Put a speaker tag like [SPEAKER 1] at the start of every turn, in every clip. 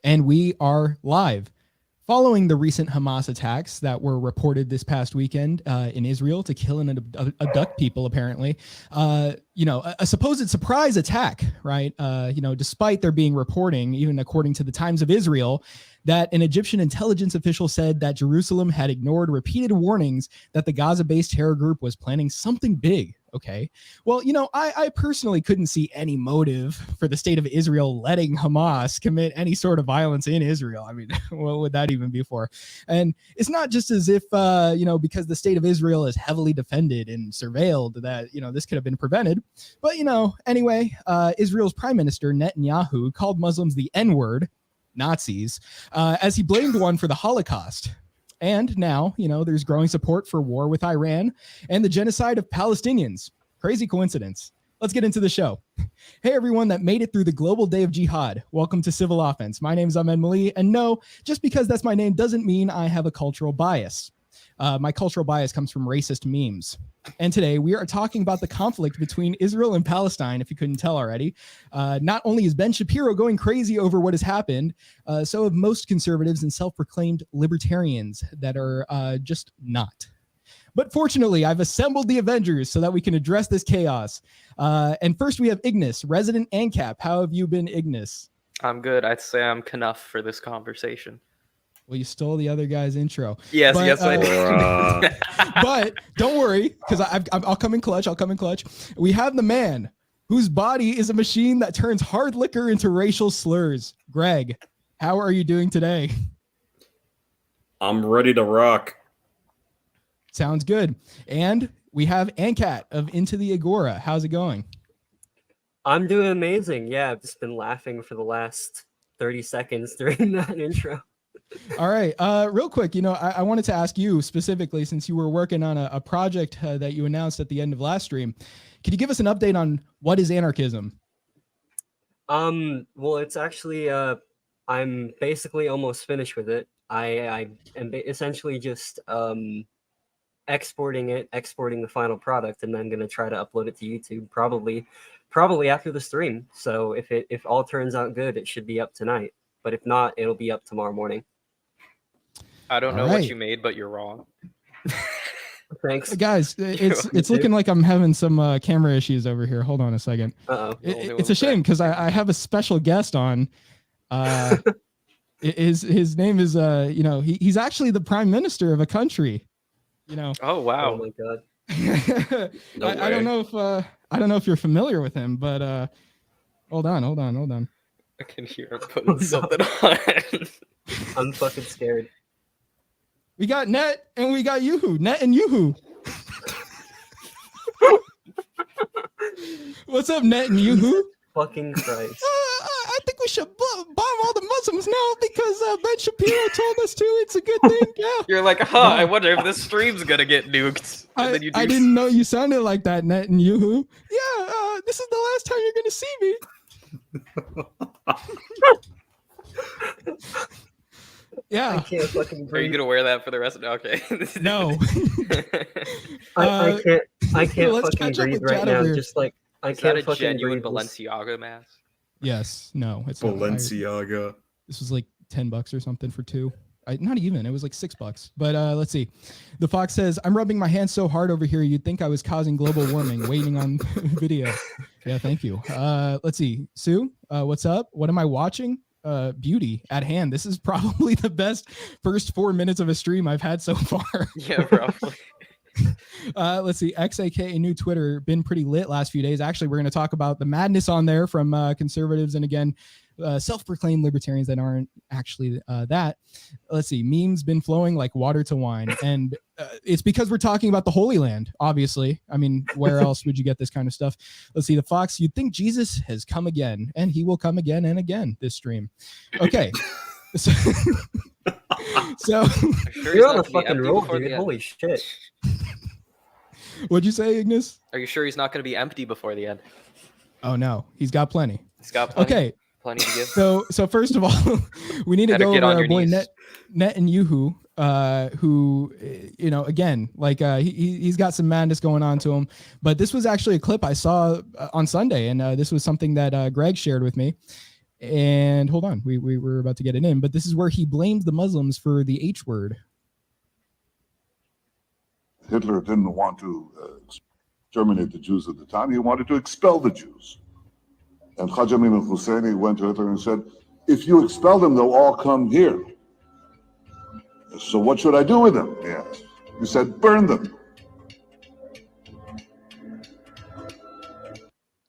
[SPEAKER 1] And we are live. Following the recent Hamas attacks that were reported this past weekend in Israel to kill and abduct people, apparently, a supposed surprise attack, right? Despite there being reporting, even according to the Times of Israel, that an Egyptian intelligence official said that Jerusalem had ignored repeated warnings that the Gaza-based terror group was planning something big. Okay. Well, I personally couldn't see any motive for the state of Israel letting Hamas commit any sort of violence in Israel. I mean, what would that even be for? And it's not just as if, because the state of Israel is heavily defended and surveilled that, this could have been prevented. But, anyway, Israel's Prime Minister Netanyahu called Muslims the N-word, Nazis, as he blamed one for the Holocaust. And now, there's growing support for war with Iran and the genocide of Palestinians. Crazy coincidence. Let's get into the show. Hey, everyone that made it through the global day of jihad. Welcome to Civil Offense. My name is Ahmed. And no, just because that's my name doesn't mean I have a cultural bias. My cultural bias comes from racist memes. And today we are talking about the conflict between Israel and Palestine, if you couldn't tell already. Not only is Ben Shapiro going crazy over what has happened, so have most conservatives and self-proclaimed libertarians that are just not. But fortunately, I've assembled the Avengers so that we can address this chaos. And first we have Ignis, resident Ancat. How have you been, Ignis?
[SPEAKER 2] I'm good. I'd say I'm enough for this conversation.
[SPEAKER 1] Well, you stole the other guy's intro.
[SPEAKER 2] Yes, I did.
[SPEAKER 1] But don't worry, because I'll come in clutch. We have the man whose body is a machine that turns hard liquor into racial slurs. Greg, how are you doing today?
[SPEAKER 3] I'm ready to rock.
[SPEAKER 1] Sounds good. And we have Ancat of Into the Agora. How's it going?
[SPEAKER 4] I'm doing amazing. Yeah, I've just been laughing for the last 30 seconds during that intro.
[SPEAKER 1] All right. Real quick, I wanted to ask you specifically, since you were working on a project that you announced at the end of last stream. Could you give us an update on what is anarchism?
[SPEAKER 4] Well, it's actually, I'm basically almost finished with it. I am essentially just exporting the final product, and then going to try to upload it to YouTube probably after the stream. So if all turns out good, it should be up tonight. But if not, it'll be up tomorrow morning.
[SPEAKER 2] I don't know what you made, but you're wrong.
[SPEAKER 4] Thanks,
[SPEAKER 1] guys. It's looking like I'm having some camera issues over here. Hold on a second. It's a shame because I have a special guest on. His name is he's actually the prime minister of a country.
[SPEAKER 2] Oh wow!
[SPEAKER 4] Oh my god!
[SPEAKER 1] I don't know if you're familiar with him, but hold on.
[SPEAKER 2] I can hear him putting something on.
[SPEAKER 4] I'm fucking scared.
[SPEAKER 1] We got Net and we got Yoo-hoo. Net and Yoo-hoo. What's up, Net and Yoo-hoo?
[SPEAKER 4] Fucking Christ.
[SPEAKER 1] I think we should bomb all the Muslims now because Ben Shapiro told us to. It's a good thing. Yeah.
[SPEAKER 2] You're like, I wonder if this stream's gonna get nuked.
[SPEAKER 1] I didn't know you sounded like that, Net and Yoo-hoo. Yeah, this is the last time you're gonna see me. Yeah.
[SPEAKER 4] I can't fucking breathe.
[SPEAKER 2] Are you gonna wear that for the rest of the okay?
[SPEAKER 1] No.
[SPEAKER 4] I can't
[SPEAKER 1] Let's
[SPEAKER 4] fucking breathe
[SPEAKER 1] with
[SPEAKER 4] right now.
[SPEAKER 1] here.
[SPEAKER 4] Just like I
[SPEAKER 2] Is
[SPEAKER 4] can't
[SPEAKER 2] that a
[SPEAKER 4] fucking
[SPEAKER 2] genuine
[SPEAKER 4] breathe.
[SPEAKER 2] Balenciaga mask?
[SPEAKER 1] Yes. No. It's
[SPEAKER 3] Balenciaga.
[SPEAKER 1] This was like $10 or something for two. Not even. It was like $6. But let's see. The Fox says, "I'm rubbing my hands so hard over here, you'd think I was causing global warming." Waiting on video. Yeah, thank you. Let's see. Sue, what's up? What am I watching? Beauty at hand. This is probably the best first 4 minutes of a stream I've had so far.
[SPEAKER 2] Yeah, probably.
[SPEAKER 1] Let's see. XAK new Twitter been pretty lit last few days. Actually, we're going to talk about the madness on there from conservatives and again self-proclaimed libertarians that aren't actually that. Let's see. Memes been flowing like water to wine, and it's because we're talking about the Holy Land. Obviously, I mean, where else would you get this kind of stuff? Let's see. The Fox. You'd think Jesus has come again, and he will come again and again this stream. Okay. So
[SPEAKER 4] You're on a fucking roll, dude. Holy shit.
[SPEAKER 1] What'd you say, Ignis?
[SPEAKER 2] Are you sure he's not going to be empty before the end?
[SPEAKER 1] Oh no, he's got plenty.
[SPEAKER 2] He's got plenty.
[SPEAKER 1] Okay.
[SPEAKER 2] Plenty to give.
[SPEAKER 1] So first of all, we need to go over our boy Net and Yoo-hoo, who, again, like he's got some madness going on to him. But this was actually a clip I saw on Sunday, and this was something that Greg shared with me. And hold on, we were about to get it in, but this is where he blames the Muslims for the H word.
[SPEAKER 5] Hitler didn't want to exterminate the Jews at the time. He wanted to expel the Jews. And Haj Amin al-Husseini went to Hitler and said, if you expel them, they'll all come here. So what should I do with them? He asked. He said, burn them.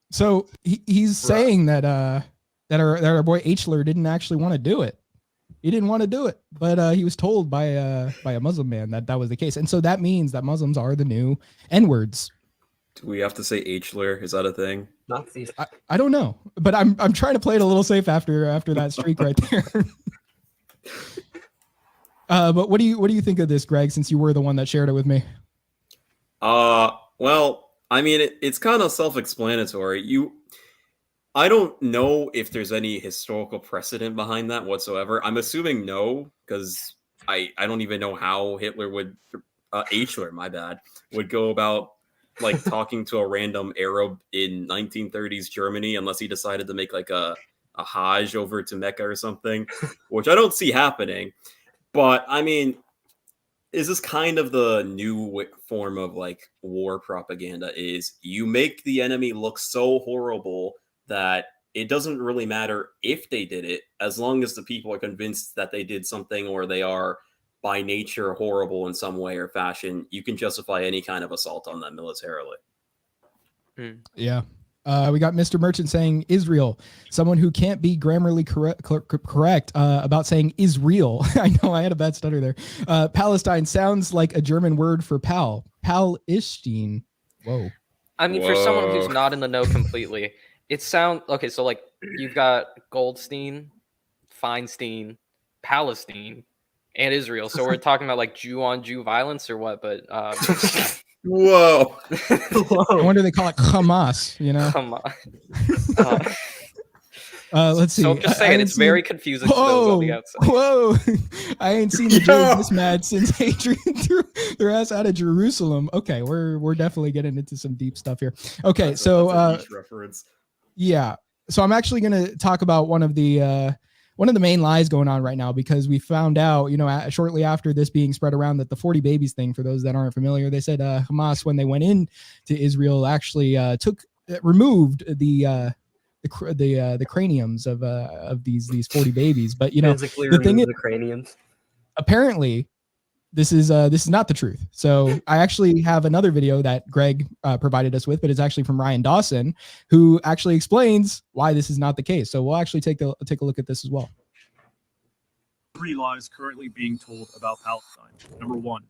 [SPEAKER 1] So he's saying that our boy Hitler didn't actually want to do it. He didn't want to do it, but he was told by a Muslim man that was the case, and so that means that Muslims are the new N-words.
[SPEAKER 3] Do we have to say H-ler? Is that a thing?
[SPEAKER 4] Nazis.
[SPEAKER 1] I don't know, but I'm trying to play it a little safe after that streak right there. But what do you think of this, Greg? Since you were the one that shared it with me.
[SPEAKER 3] Well, I mean, it's kind of self-explanatory. I don't know if there's any historical precedent behind that whatsoever. I'm assuming no, because I don't even know how Hitler would, Hitler, my bad, would go about like talking to a random Arab in 1930s Germany, unless he decided to make like a Hajj over to Mecca or something, which I don't see happening. But I mean, is this kind of the new form of like war propaganda? Is you make the enemy look so horrible that it doesn't really matter if they did it, as long as the people are convinced that they did something or they are by nature horrible in some way or fashion, you can justify any kind of assault on them militarily.
[SPEAKER 1] Yeah. We got Mr. Merchant saying Israel, someone who can't be grammarly correct about saying Israel. I know I had a bad stutter there. Palestine sounds like a German word for pal. Palestine. Whoa.
[SPEAKER 2] I mean, for someone who's not in the know completely, it sounds okay. So like you've got Goldstein, Feinstein, Palestine, and Israel. So we're talking about like Jew on Jew violence or what? But
[SPEAKER 3] Whoa.
[SPEAKER 1] I wonder they call it Hamas, you know? Let's see.
[SPEAKER 2] So I'm just saying, it's very confusing to those on the outside.
[SPEAKER 1] Whoa. I ain't seen the Jews this mad since Adrian threw their ass out of Jerusalem. Okay, we're definitely getting into some deep stuff here. Okay,
[SPEAKER 3] That's
[SPEAKER 1] so
[SPEAKER 3] a niche reference.
[SPEAKER 1] yeah. So I'm actually going to talk about one of the main lies going on right now, because we found out, shortly after this being spread around, that the 40 babies thing, for those that aren't familiar, they said Hamas, when they went in to Israel, actually removed the craniums of these 40 babies. But
[SPEAKER 4] physically
[SPEAKER 1] the thing is,
[SPEAKER 4] the craniums.
[SPEAKER 1] Apparently this is not the truth. So I actually have another video that Greg provided us with, but it's actually from Ryan Dawson, who actually explains why this is not the case. So we'll actually take a look at this as well.
[SPEAKER 6] 3 lies currently being told about Palestine. Number 1,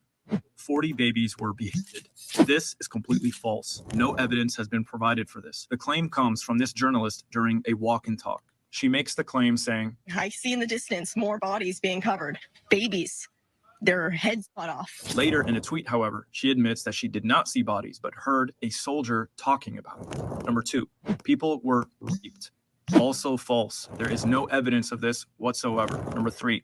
[SPEAKER 6] 40 babies were beheaded. This is completely false. No evidence has been provided for this. The claim comes from this journalist during a walk and talk. She makes the claim saying,
[SPEAKER 7] I see in the distance more bodies being covered. Babies. Their heads cut off.
[SPEAKER 6] Later in a tweet, however, she admits that she did not see bodies, but heard a soldier talking about it. Number 2, people were raped. Also false. There is no evidence of this whatsoever. Number 3,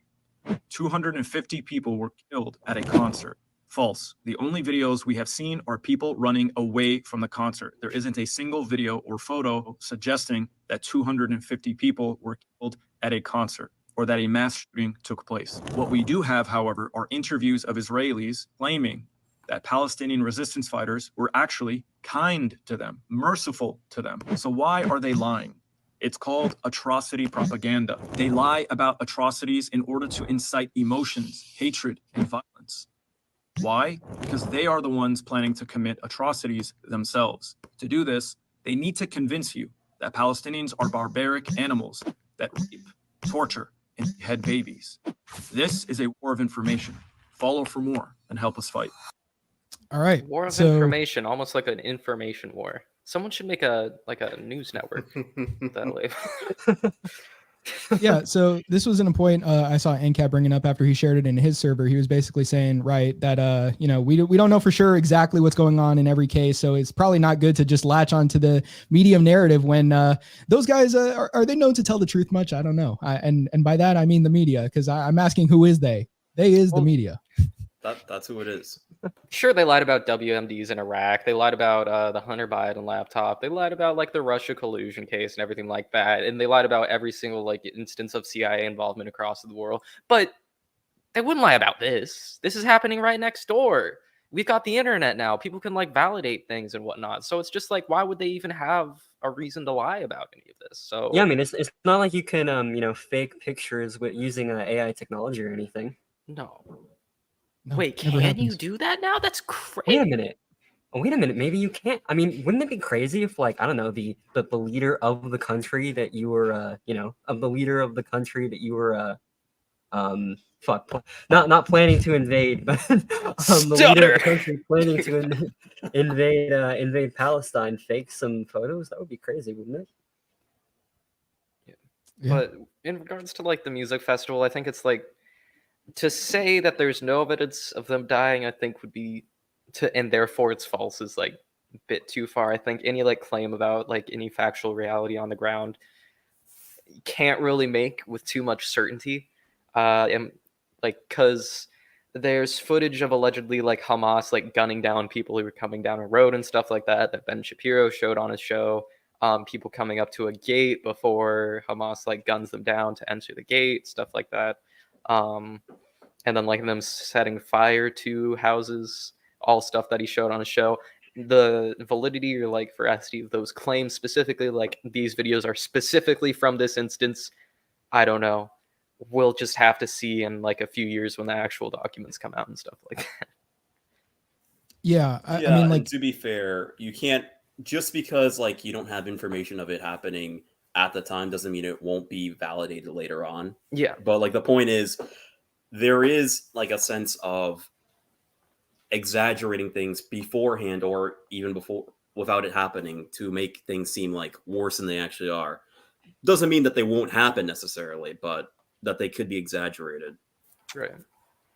[SPEAKER 6] 250 people were killed at a concert. False. The only videos we have seen are people running away from the concert. There isn't a single video or photo suggesting that 250 people were killed at a concert, or that a mass shooting took place. What we do have, however, are interviews of Israelis claiming that Palestinian resistance fighters were actually kind to them, merciful to them. So why are they lying? It's called atrocity propaganda. They lie about atrocities in order to incite emotions, hatred, and violence. Why? Because they are the ones planning to commit atrocities themselves. To do this, they need to convince you that Palestinians are barbaric animals that rape, torture, and behead babies. This is a war of information. Follow for more and help us fight.
[SPEAKER 1] All right.
[SPEAKER 2] War of information, almost like an information war. Someone should make a news network. That'll live.
[SPEAKER 1] Yeah, so this was a point I saw Ancat bringing up after he shared it in his server. He was basically saying, right, that we don't know for sure exactly what's going on in every case, so it's probably not good to just latch onto the medium narrative when those guys are they known to tell the truth much? I don't know. And by that I mean the media, because I'm asking who is they? They is the media.
[SPEAKER 3] That's who it is.
[SPEAKER 2] Sure, they lied about WMDs in Iraq. They lied about the Hunter Biden laptop. They lied about like the Russia collusion case and everything like that. And they lied about every single like instance of CIA involvement across the world. But they wouldn't lie about this. This is happening right next door. We've got the internet now. People can like validate things and whatnot. So it's just like, why would they even have a reason to lie about any of this? So
[SPEAKER 4] Yeah, I mean, it's not like you can fake pictures with using AI technology or anything.
[SPEAKER 2] no.
[SPEAKER 1] No,
[SPEAKER 2] Wait,
[SPEAKER 1] never
[SPEAKER 2] can you
[SPEAKER 1] happens.
[SPEAKER 2] do that now? That's crazy.
[SPEAKER 4] Wait a minute. Maybe you can't. I mean, wouldn't it be crazy if, like, I don't know, the leader of the country that you were, not planning to invade, but the leader of the country planning to invade Palestine, fake some photos? That would be crazy, wouldn't it?
[SPEAKER 1] Yeah.
[SPEAKER 2] But in regards to like the music festival, I think it's like to say that there's no evidence of them dying, I think would be and therefore it's false is like a bit too far. I think any like claim about like any factual reality on the ground you can't really make with too much certainty. And like because there's footage of allegedly like Hamas like gunning down people who were coming down a road and stuff like that Ben Shapiro showed on his show. People coming up to a gate before Hamas like guns them down to enter the gate, stuff like that. And then like them setting fire to houses, all stuff that he showed on his show. The validity or like veracity of those claims specifically, like these videos are specifically from this instance, I don't know. We'll just have to see in like a few years when the actual documents come out and stuff like that.
[SPEAKER 1] Yeah, I mean,
[SPEAKER 3] and
[SPEAKER 1] like,
[SPEAKER 3] to be fair, you can't just because like you don't have information of it happening at the time doesn't mean it won't be validated later on.
[SPEAKER 2] Yeah.
[SPEAKER 3] But like the point is, there is like a sense of exaggerating things beforehand or even before without it happening to make things seem like worse than they actually are. Doesn't mean that they won't happen necessarily, but that they could be exaggerated.
[SPEAKER 2] Right.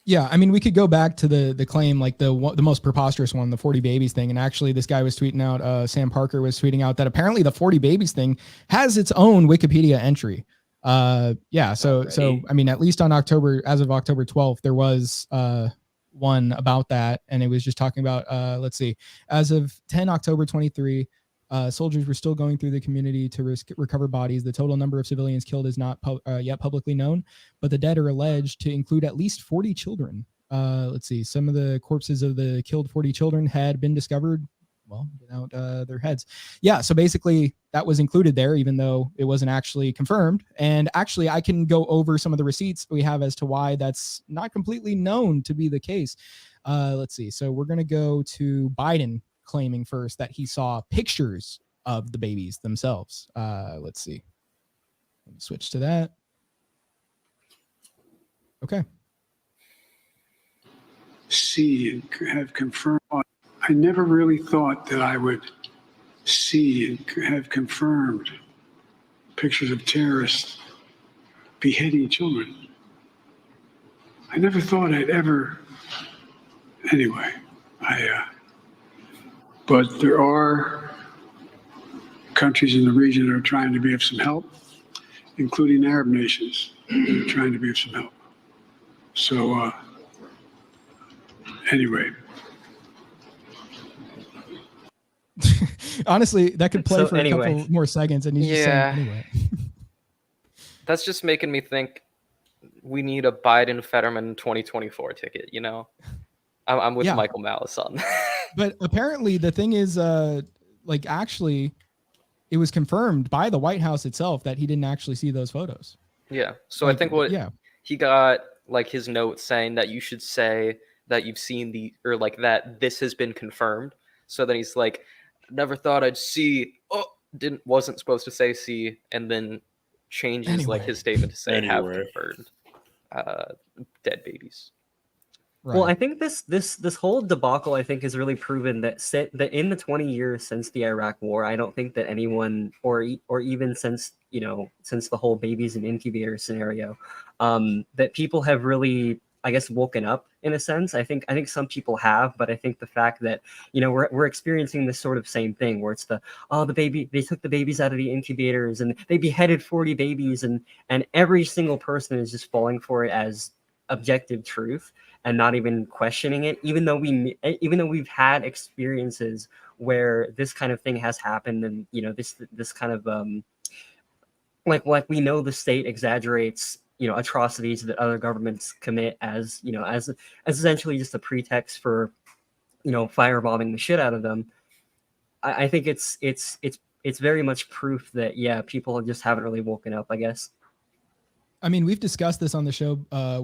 [SPEAKER 1] yeah, I mean, we could go back to the claim, like the most preposterous one, the 40 babies thing. And actually, this guy was tweeting out, Sam Parker was tweeting out that apparently the 40 babies thing has its own Wikipedia entry. Yeah, so I mean, at least as of October 12th, there was one about that, and it was just talking about let's see, as of 10 October 23. Soldiers were still going through the community to recover bodies. The total number of civilians killed is not yet publicly known, but the dead are alleged to include at least 40 children. Let's see. Some of the corpses of the killed 40 children had been discovered, well, without their heads. Yeah, so basically that was included there, even though it wasn't actually confirmed. And actually, I can go over some of the receipts we have as to why that's not completely known to be the case. Let's see. So we're going to go to Biden claiming first that he saw pictures of the babies themselves. Let's see. Let me switch to that. Okay.
[SPEAKER 8] See and have confirmed. I never really thought that I would see and have confirmed pictures of terrorists beheading children. I never thought I'd ever. Anyway, but there are countries in the region that are trying to be of some help, including Arab nations that are trying to be of some help. So, anyway.
[SPEAKER 1] Honestly, that could play
[SPEAKER 4] So
[SPEAKER 1] for
[SPEAKER 4] anyway.
[SPEAKER 1] a couple more seconds, and he's just saying anyway.
[SPEAKER 2] That's just making me think we need a Biden Fetterman 2024 ticket, you know? I'm with
[SPEAKER 1] Yeah.
[SPEAKER 2] Michael Malice on that.
[SPEAKER 1] But apparently the thing is, like, actually, it was confirmed by the White House itself that he didn't actually see those photos.
[SPEAKER 2] Yeah. So
[SPEAKER 1] Like,
[SPEAKER 2] I think what
[SPEAKER 1] yeah.
[SPEAKER 2] he got, like, his note saying that you should say that you've seen or like that this has been confirmed. So then he's like, never thought I'd see. Wasn't supposed to say see, and then changes like
[SPEAKER 1] Anyway.
[SPEAKER 2] his statement to say have
[SPEAKER 3] Anyway.
[SPEAKER 2] confirmed dead babies.
[SPEAKER 1] Right.
[SPEAKER 4] Well, I think this whole debacle, I think, has really proven that that in the 20 years since the Iraq War, I don't think that anyone, or even since the whole babies and incubator scenario, that people have really, I guess, woken up in a sense. I think some people have, but I think the fact that we're experiencing this sort of same thing where it's they took the babies out of the incubators and they beheaded 40 babies and every single person is just falling for it as objective truth and not even questioning it, even though we've had experiences where this kind of thing has happened, and this kind of like we know the state exaggerates atrocities that other governments commit as as essentially just a pretext for firebombing the shit out of them. I think it's very much proof that people just haven't really woken up, I guess.
[SPEAKER 1] I mean, we've discussed this on the show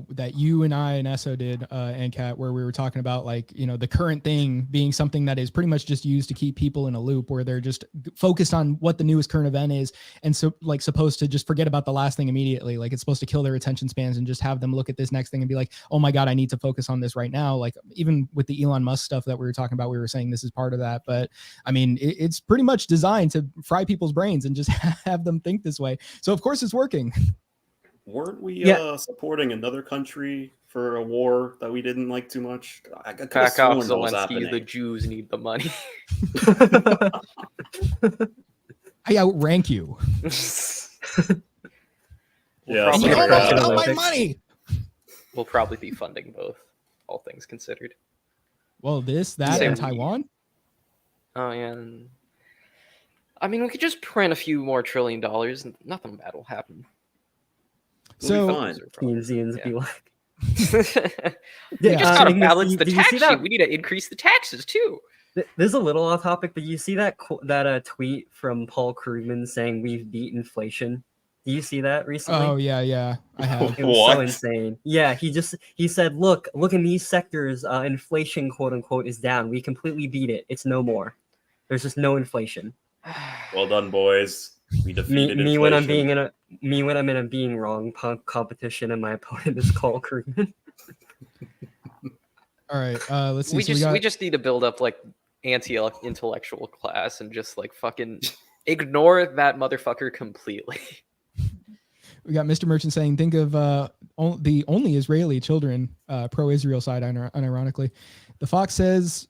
[SPEAKER 1] that you and I and Esso did, Ancat, where we were talking about the current thing being something that is pretty much just used to keep people in a loop, where they're just focused on what the newest current event is, and so supposed to just forget about the last thing immediately. Like, it's supposed to kill their attention spans and just have them look at this next thing and be like, oh my God, I need to focus on this right now. Like, even with the Elon Musk stuff that we were talking about, we were saying this is part of that. But I mean, it's pretty much designed to fry people's brains and just have them think this way. So of course it's working.
[SPEAKER 3] Weren't we supporting another country for a war that we didn't like too much? I could have
[SPEAKER 2] Back
[SPEAKER 3] sworn
[SPEAKER 2] off,
[SPEAKER 3] that was
[SPEAKER 2] Zelensky.
[SPEAKER 3] happening.
[SPEAKER 2] The Jews need the money.
[SPEAKER 1] I outrank you.
[SPEAKER 3] Yeah,
[SPEAKER 2] probably
[SPEAKER 1] You
[SPEAKER 3] sorry,
[SPEAKER 1] almost got my
[SPEAKER 4] Olympics.
[SPEAKER 1] money.
[SPEAKER 2] We'll probably be funding both, all things considered.
[SPEAKER 1] Well, that,
[SPEAKER 2] Same.
[SPEAKER 1] and Taiwan.
[SPEAKER 2] Oh yeah. I mean, we could just print a few more $1 trillion, and nothing bad will happen.
[SPEAKER 3] We'll be
[SPEAKER 1] So
[SPEAKER 3] fine.
[SPEAKER 4] Keynesians be like,
[SPEAKER 2] You just gotta
[SPEAKER 4] Ignis,
[SPEAKER 2] balance the
[SPEAKER 4] did you
[SPEAKER 2] tax
[SPEAKER 4] see
[SPEAKER 2] sheet.
[SPEAKER 4] that?
[SPEAKER 2] We need to increase the taxes too.
[SPEAKER 4] This is a little off topic, but you see that tweet from Paul Krugman saying we've beat inflation? Do you see that recently?
[SPEAKER 1] Oh yeah, I have.
[SPEAKER 4] It was so
[SPEAKER 3] What?
[SPEAKER 4] insane. Yeah, he said, look in these sectors, inflation, quote unquote, is down. We completely beat it. It's no more. There's just no inflation.
[SPEAKER 3] Well done, boys. We defeated
[SPEAKER 4] Me when I'm
[SPEAKER 3] inflation.
[SPEAKER 4] in a being wrong competition, and my opponent is Paul Krugman.
[SPEAKER 1] All right, let's see.
[SPEAKER 2] We just need to build up like anti-intellectual class and just like fucking ignore that motherfucker completely.
[SPEAKER 1] We got Mr. Merchant saying, think of the only Israeli children, pro-Israel side, unironically. The Fox says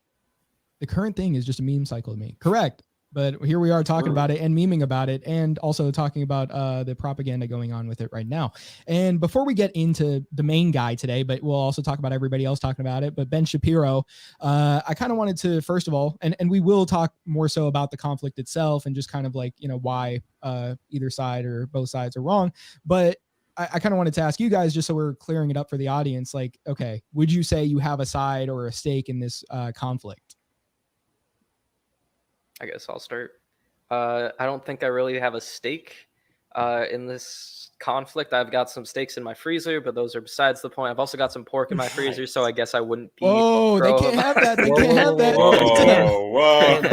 [SPEAKER 1] the current thing is just a meme cycle to me. Correct. But here we are talking about it and memeing about it, and also talking about the propaganda going on with it right now. And before we get into the main guy today, but we'll also talk about everybody else talking about it, but Ben Shapiro, I kind of wanted to, first of all, and we will talk more so about the conflict itself and just kind of like, why either side or both sides are wrong. But I kind of wanted to ask you guys, just so we're clearing it up for the audience, like, okay, would you say you have a side or a stake in this conflict?
[SPEAKER 2] I guess I'll start. I don't think I really have a stake in this conflict. I've got some steaks in my freezer, but those are besides the point. I've also got some pork in my freezer, so I guess I wouldn't be.
[SPEAKER 1] Oh, they can't have that. They can't have that.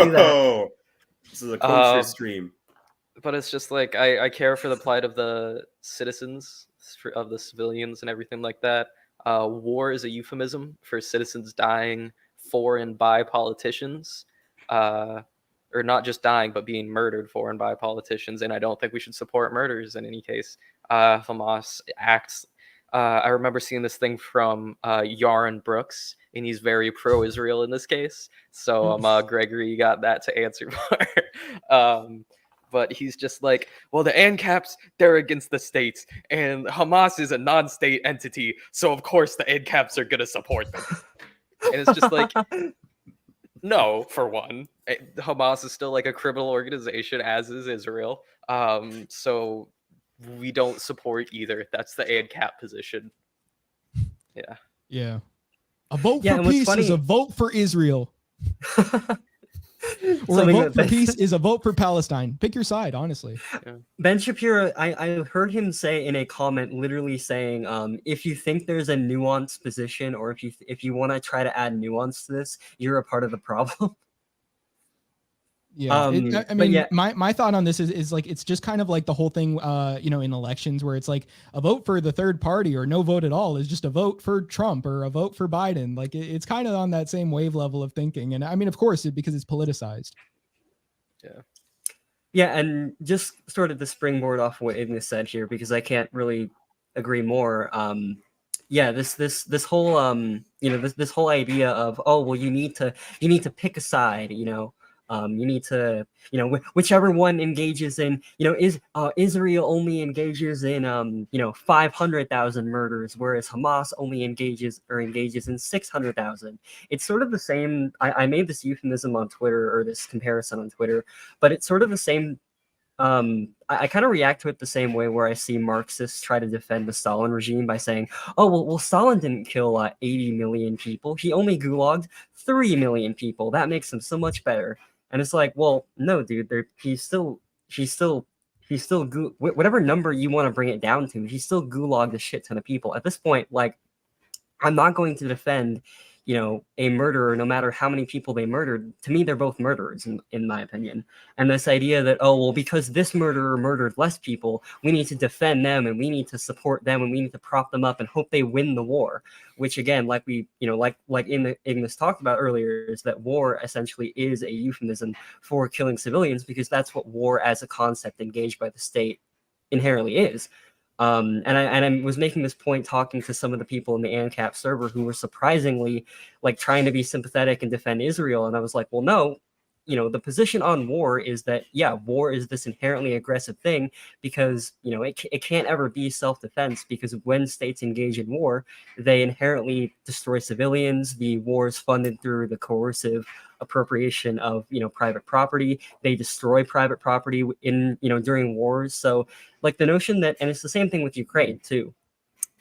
[SPEAKER 3] Whoa. This is a kosher stream.
[SPEAKER 2] But it's just like I care for the plight of the citizens, of the civilians, and everything like that. War is a euphemism for citizens dying for and by politicians. Or not just dying, but being murdered for and by politicians. And I don't think we should support murders in any case. Hamas acts. I remember seeing this thing from Yaron Brooks, and he's very pro-Israel in this case. So Gregory got that to answer for. But he's just like, well, the ANCAPs, they're against the states, and Hamas is a non-state entity, so of course the ANCAPs are going to support them. And it's just like, no, for one. Hamas is still like a criminal organization, as is Israel. So we don't support either. That's the ANCAP position. Yeah.
[SPEAKER 1] Yeah. A vote for peace is a vote for Israel. Or a vote for peace is a vote for Palestine. Pick your side, honestly.
[SPEAKER 2] Yeah.
[SPEAKER 4] Ben Shapiro, I heard him say in a comment, literally saying, if you think there's a nuanced position, or if you want to try to add nuance to this, you're a part of the problem.
[SPEAKER 1] Yeah, I mean, my thought on this is like, it's just kind of like the whole thing, in elections, where it's like a vote for the third party or no vote at all is just a vote for Trump or a vote for Biden. Like, it's kind of on that same wave level of thinking. And I mean, of course, because it's politicized.
[SPEAKER 2] Yeah.
[SPEAKER 4] Yeah, and just sort of the springboard off what Ignis said here, because I can't really agree more. This whole this whole idea of, oh well, you need to pick a side, You need to, whichever one engages in, Israel only engages in, 500,000 murders, whereas Hamas only engages in 600,000. It's sort of the same. I made this euphemism on Twitter, or this comparison on Twitter, but it's sort of the same. I kind of react to it the same way where I see Marxists try to defend the Stalin regime by saying, oh, well, Stalin didn't kill 80 million people. He only gulagged 3 million people. That makes him so much better. And it's like, well, no, dude, he's still whatever number you want to bring it down to, he still gulagged a shit ton of people. At this point, like, I'm not going to defend, a murderer, no matter how many people they murdered. To me, they're both murderers, in my opinion. And this idea that, oh, well, because this murderer murdered less people, we need to defend them and we need to support them and we need to prop them up and hope they win the war. Which, again, like we, like in the Ignis talked about earlier, is that war essentially is a euphemism for killing civilians, because that's what war as a concept engaged by the state inherently is. And I was making this point talking to some of the people in the Ancat server who were surprisingly like trying to be sympathetic and defend Israel. And I was like, well, no, the position on war is that, yeah, war is this inherently aggressive thing because, it can't ever be self-defense, because when states engage in war, they inherently destroy civilians. The war is funded through the coercive appropriation of, private property. They destroy private property during wars. So like the notion that, and it's the same thing with Ukraine too,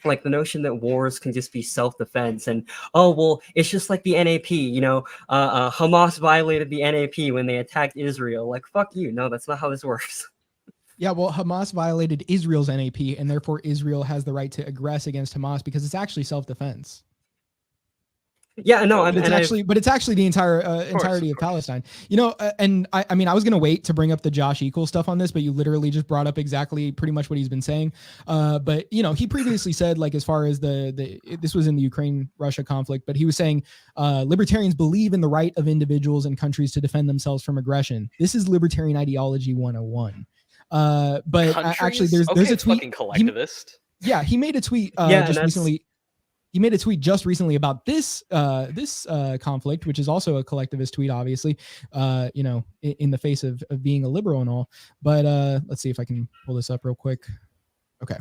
[SPEAKER 4] like the notion that wars can just be self-defense and, oh, well, it's just like the NAP, Hamas violated the NAP when they attacked Israel. Like, fuck you. No, that's not how this works.
[SPEAKER 1] Yeah, well, Hamas violated Israel's NAP, and therefore Israel has the right to aggress against Hamas because it's actually self-defense.
[SPEAKER 4] Yeah, no,
[SPEAKER 1] but it's actually the entirety of Palestine. And I mean, I was gonna wait to bring up the Josh Equal stuff on this, but you literally just brought up exactly pretty much what he's been saying. But he previously said, like, as far as this was in the Ukraine-Russia conflict, but he was saying libertarians believe in the right of individuals and countries to defend themselves from aggression. This is libertarian ideology 101. But actually, there's a tweet.
[SPEAKER 2] Fucking collectivist.
[SPEAKER 1] He made a tweet recently. He made a tweet just recently about this conflict, which is also a collectivist tweet, obviously, in the face of being a liberal and all. But let's see if I can pull this up real quick. Okay.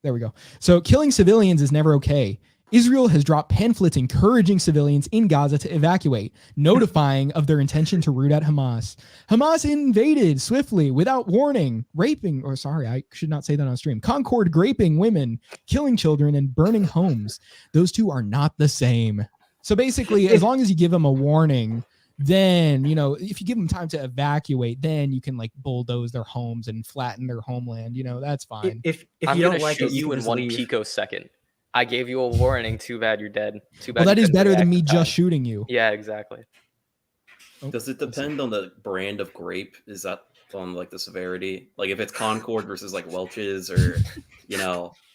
[SPEAKER 1] There we go. So killing civilians is never okay. Israel has dropped pamphlets encouraging civilians in Gaza to evacuate, notifying of their intention to root out Hamas. Hamas invaded swiftly, without warning, I should not say that on stream, Concord raping women, killing children, and burning homes. Those two are not the same. So basically, as long as you give them a warning, then, if you give them time to evacuate, then you can like bulldoze their homes and flatten their homeland. That's fine.
[SPEAKER 4] If
[SPEAKER 2] I'm
[SPEAKER 4] you don't
[SPEAKER 2] gonna
[SPEAKER 4] like
[SPEAKER 2] shoot
[SPEAKER 4] it,
[SPEAKER 2] you in 1 picosecond. I gave you a warning. Too bad you're dead. Too bad.
[SPEAKER 1] Well, that
[SPEAKER 2] you
[SPEAKER 1] is
[SPEAKER 2] couldn't
[SPEAKER 1] better than
[SPEAKER 2] react
[SPEAKER 1] me
[SPEAKER 2] in
[SPEAKER 1] just
[SPEAKER 2] time.
[SPEAKER 1] shooting you.
[SPEAKER 2] Yeah, exactly.
[SPEAKER 3] Does it depend on the brand of grape? Is that on like the severity? Like if it's Concord versus like Welch's, or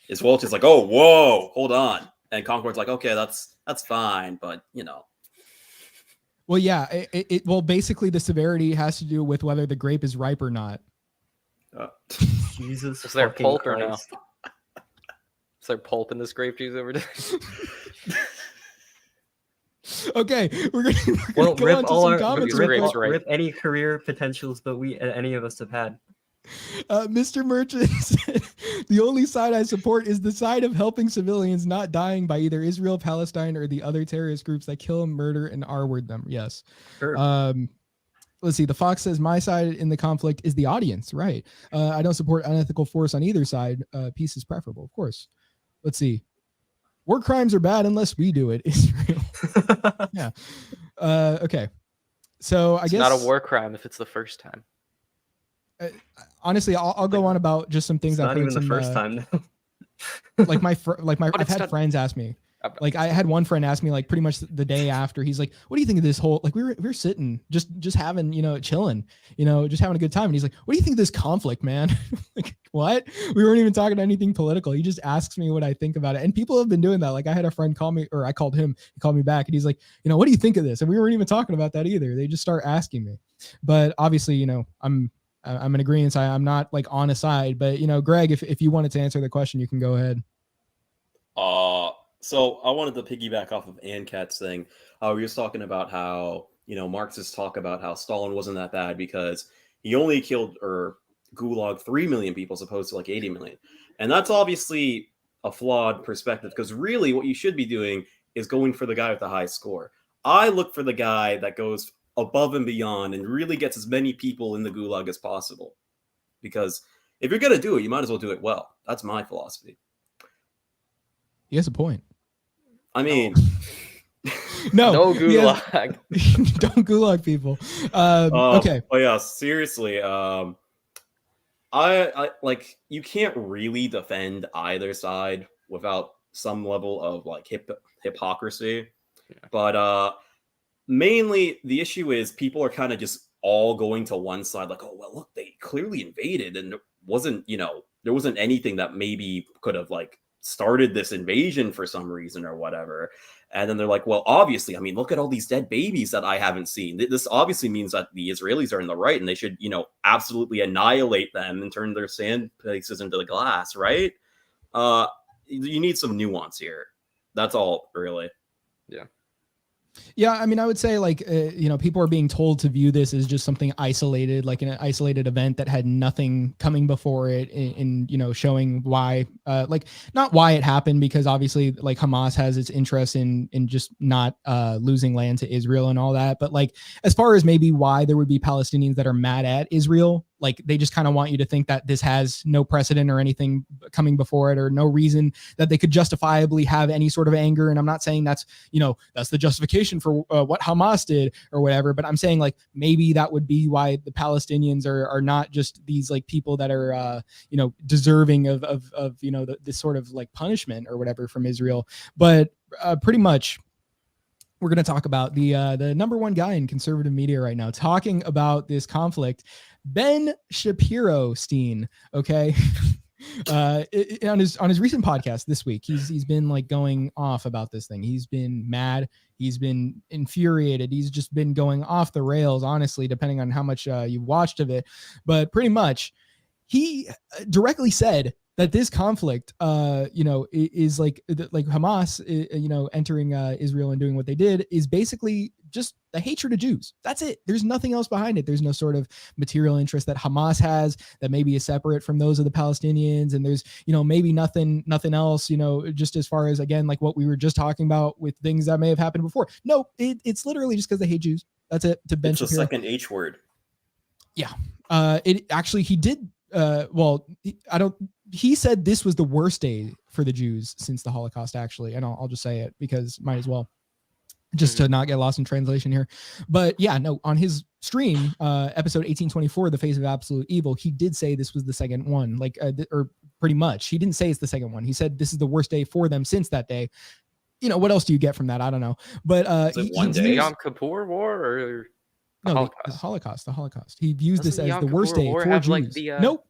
[SPEAKER 3] is Welch's like, oh, whoa, hold on, and Concord's like, okay, that's fine, but
[SPEAKER 1] Well, yeah, well, basically the severity has to do with whether the grape is ripe or not.
[SPEAKER 4] Jesus,
[SPEAKER 2] Is there
[SPEAKER 4] fucking
[SPEAKER 2] pulp or no?
[SPEAKER 4] Christ.
[SPEAKER 2] Is there pulp in this grape juice over there?
[SPEAKER 1] Okay, we're gonna
[SPEAKER 4] Well,
[SPEAKER 1] go
[SPEAKER 4] rip
[SPEAKER 1] on to
[SPEAKER 4] all
[SPEAKER 1] some
[SPEAKER 4] our
[SPEAKER 1] comments.
[SPEAKER 2] rip-
[SPEAKER 1] real
[SPEAKER 2] grapes
[SPEAKER 1] quick.
[SPEAKER 2] right.
[SPEAKER 4] rip any career potentials that any of us have had.
[SPEAKER 1] Mr. Merchant said, the only side I support is the side of helping civilians not dying by either Israel, Palestine, or the other terrorist groups that kill, murder, and R-word them. Yes.
[SPEAKER 4] Sure.
[SPEAKER 1] Let's see. The Fox says my side in the conflict is the audience. Right. I don't support unethical force on either side. Peace is preferable, of course. Let's see. War crimes are bad unless we do it. Israel. Yeah. Okay. So I
[SPEAKER 2] It's
[SPEAKER 1] guess
[SPEAKER 2] not a war crime if it's the first time.
[SPEAKER 1] Honestly, I'll go on about just some things
[SPEAKER 4] It's
[SPEAKER 1] I've
[SPEAKER 4] not
[SPEAKER 1] heard
[SPEAKER 4] even the first time.
[SPEAKER 1] like
[SPEAKER 2] But
[SPEAKER 1] I've
[SPEAKER 2] it's
[SPEAKER 1] had
[SPEAKER 2] not-
[SPEAKER 1] friends ask me. Like I had one friend ask me like pretty much the day after. He's like, "What do you think of this whole like we were sitting just having chilling, just having a good time." And he's like, "What do you think of this conflict, man?" Like what? We weren't even talking anything political. He just asks me what I think about it. And people have been doing that. Like I had a friend call me, or I called him. He called me back, and he's like, "What do you think of this?" And we weren't even talking about that either. They just start asking me. But obviously, I'm in agreement. I'm not like on a side. But Greg, if you wanted to answer the question, you can go ahead.
[SPEAKER 3] So I wanted to piggyback off of Ancat's thing. We was talking about how, Marxists talk about how Stalin wasn't that bad because he only killed or gulagged 3 million people as opposed to like 80 million. And that's obviously a flawed perspective because really what you should be doing is going for the guy with the high score. I look for the guy that goes above and beyond and really gets as many people in the gulag as possible. Because if you're going to do it, you might as well do it well. That's my philosophy.
[SPEAKER 1] He has a point.
[SPEAKER 3] I mean,
[SPEAKER 2] No gulag.
[SPEAKER 1] Don't gulag people. Okay.
[SPEAKER 3] Oh yeah, seriously. I like you can't really defend either side without some level of like hypocrisy.
[SPEAKER 2] Yeah.
[SPEAKER 3] But mainly the issue is people are kind of just all going to one side, like, oh well, look, they clearly invaded, and there wasn't anything that maybe could have like started this invasion for some reason or whatever. And then they're like, well, obviously, I mean, look at all these dead babies that I haven't seen. This obviously means that the Israelis are in the right and they should, absolutely annihilate them and turn their sand places into the glass, right? You need some nuance here. That's all, really.
[SPEAKER 2] Yeah.
[SPEAKER 1] Yeah, I mean, I would say like, people are being told to view this as just something isolated, like an isolated event that had nothing coming before it in showing why, like not why it happened, because obviously like Hamas has its interest in just not losing land to Israel and all that. But like, as far as maybe why there would be Palestinians that are mad at Israel, like they just kind of want you to think that this has no precedent or anything coming before it, or no reason that they could justifiably have any sort of anger. And I'm not saying that's the justification for what Hamas did or whatever, but I'm saying like maybe that would be why the Palestinians are not just these like people that are deserving of this sort of like punishment or whatever from Israel. But pretty much we're going to talk about the number one guy in conservative media right now talking about this conflict, Ben Shapiro. Okay. On his recent podcast this week, he's been like going off about this thing. He's been mad. He's been infuriated. He's just been going off the rails, honestly, depending on how much you watched of it. But pretty much he directly said that this conflict, is like Hamas, entering Israel and doing what they did is basically just the hatred of Jews. That's it. There's nothing else behind it. There's no sort of material interest that Hamas has that maybe is separate from those of the Palestinians. And there's, maybe nothing else, just as far as, again, like what we were just talking about with things that may have happened before. No, it's literally just because they hate Jews. That's it. To Ben Shapiro.
[SPEAKER 3] It's the second H word.
[SPEAKER 1] Yeah. He did. He said this was the worst day for the Jews since the Holocaust, actually. And I'll just say it because might as well, just to not get lost in translation here. But yeah, no, on his stream, episode 1824, The Face of Absolute Evil, he did say this was the second one, or pretty much. He didn't say it's the second one. He said this is the worst day for them since that day. What else do you get from that? I don't know. But
[SPEAKER 2] one day Yom Kippur War or
[SPEAKER 1] the Holocaust. The Holocaust. He views this as the worst day for Jews.
[SPEAKER 2] Like
[SPEAKER 1] nope.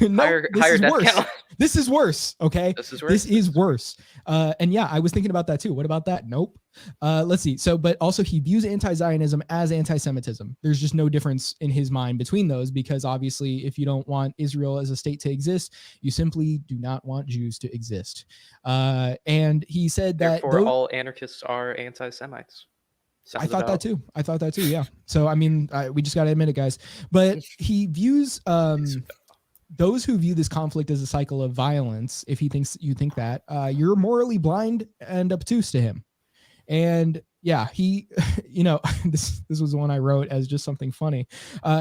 [SPEAKER 1] No,
[SPEAKER 2] higher death
[SPEAKER 1] worse.
[SPEAKER 2] count.
[SPEAKER 1] This is worse. Okay. This is worse. And yeah, I was thinking about that too. What about that? Nope. Let's see. So, but also he views anti-Zionism as anti-Semitism. There's just no difference in his mind between those, because obviously if you don't want Israel as a state to exist, you simply do not want Jews to exist. And he said that
[SPEAKER 2] all anarchists are anti-Semites.
[SPEAKER 1] I thought that too. Yeah. So, I mean, we just got to admit it, guys, but he views, those who view this conflict as a cycle of violence, if he thinks you think that, you're morally blind and obtuse to him. And yeah, he, this was the one I wrote as just something funny.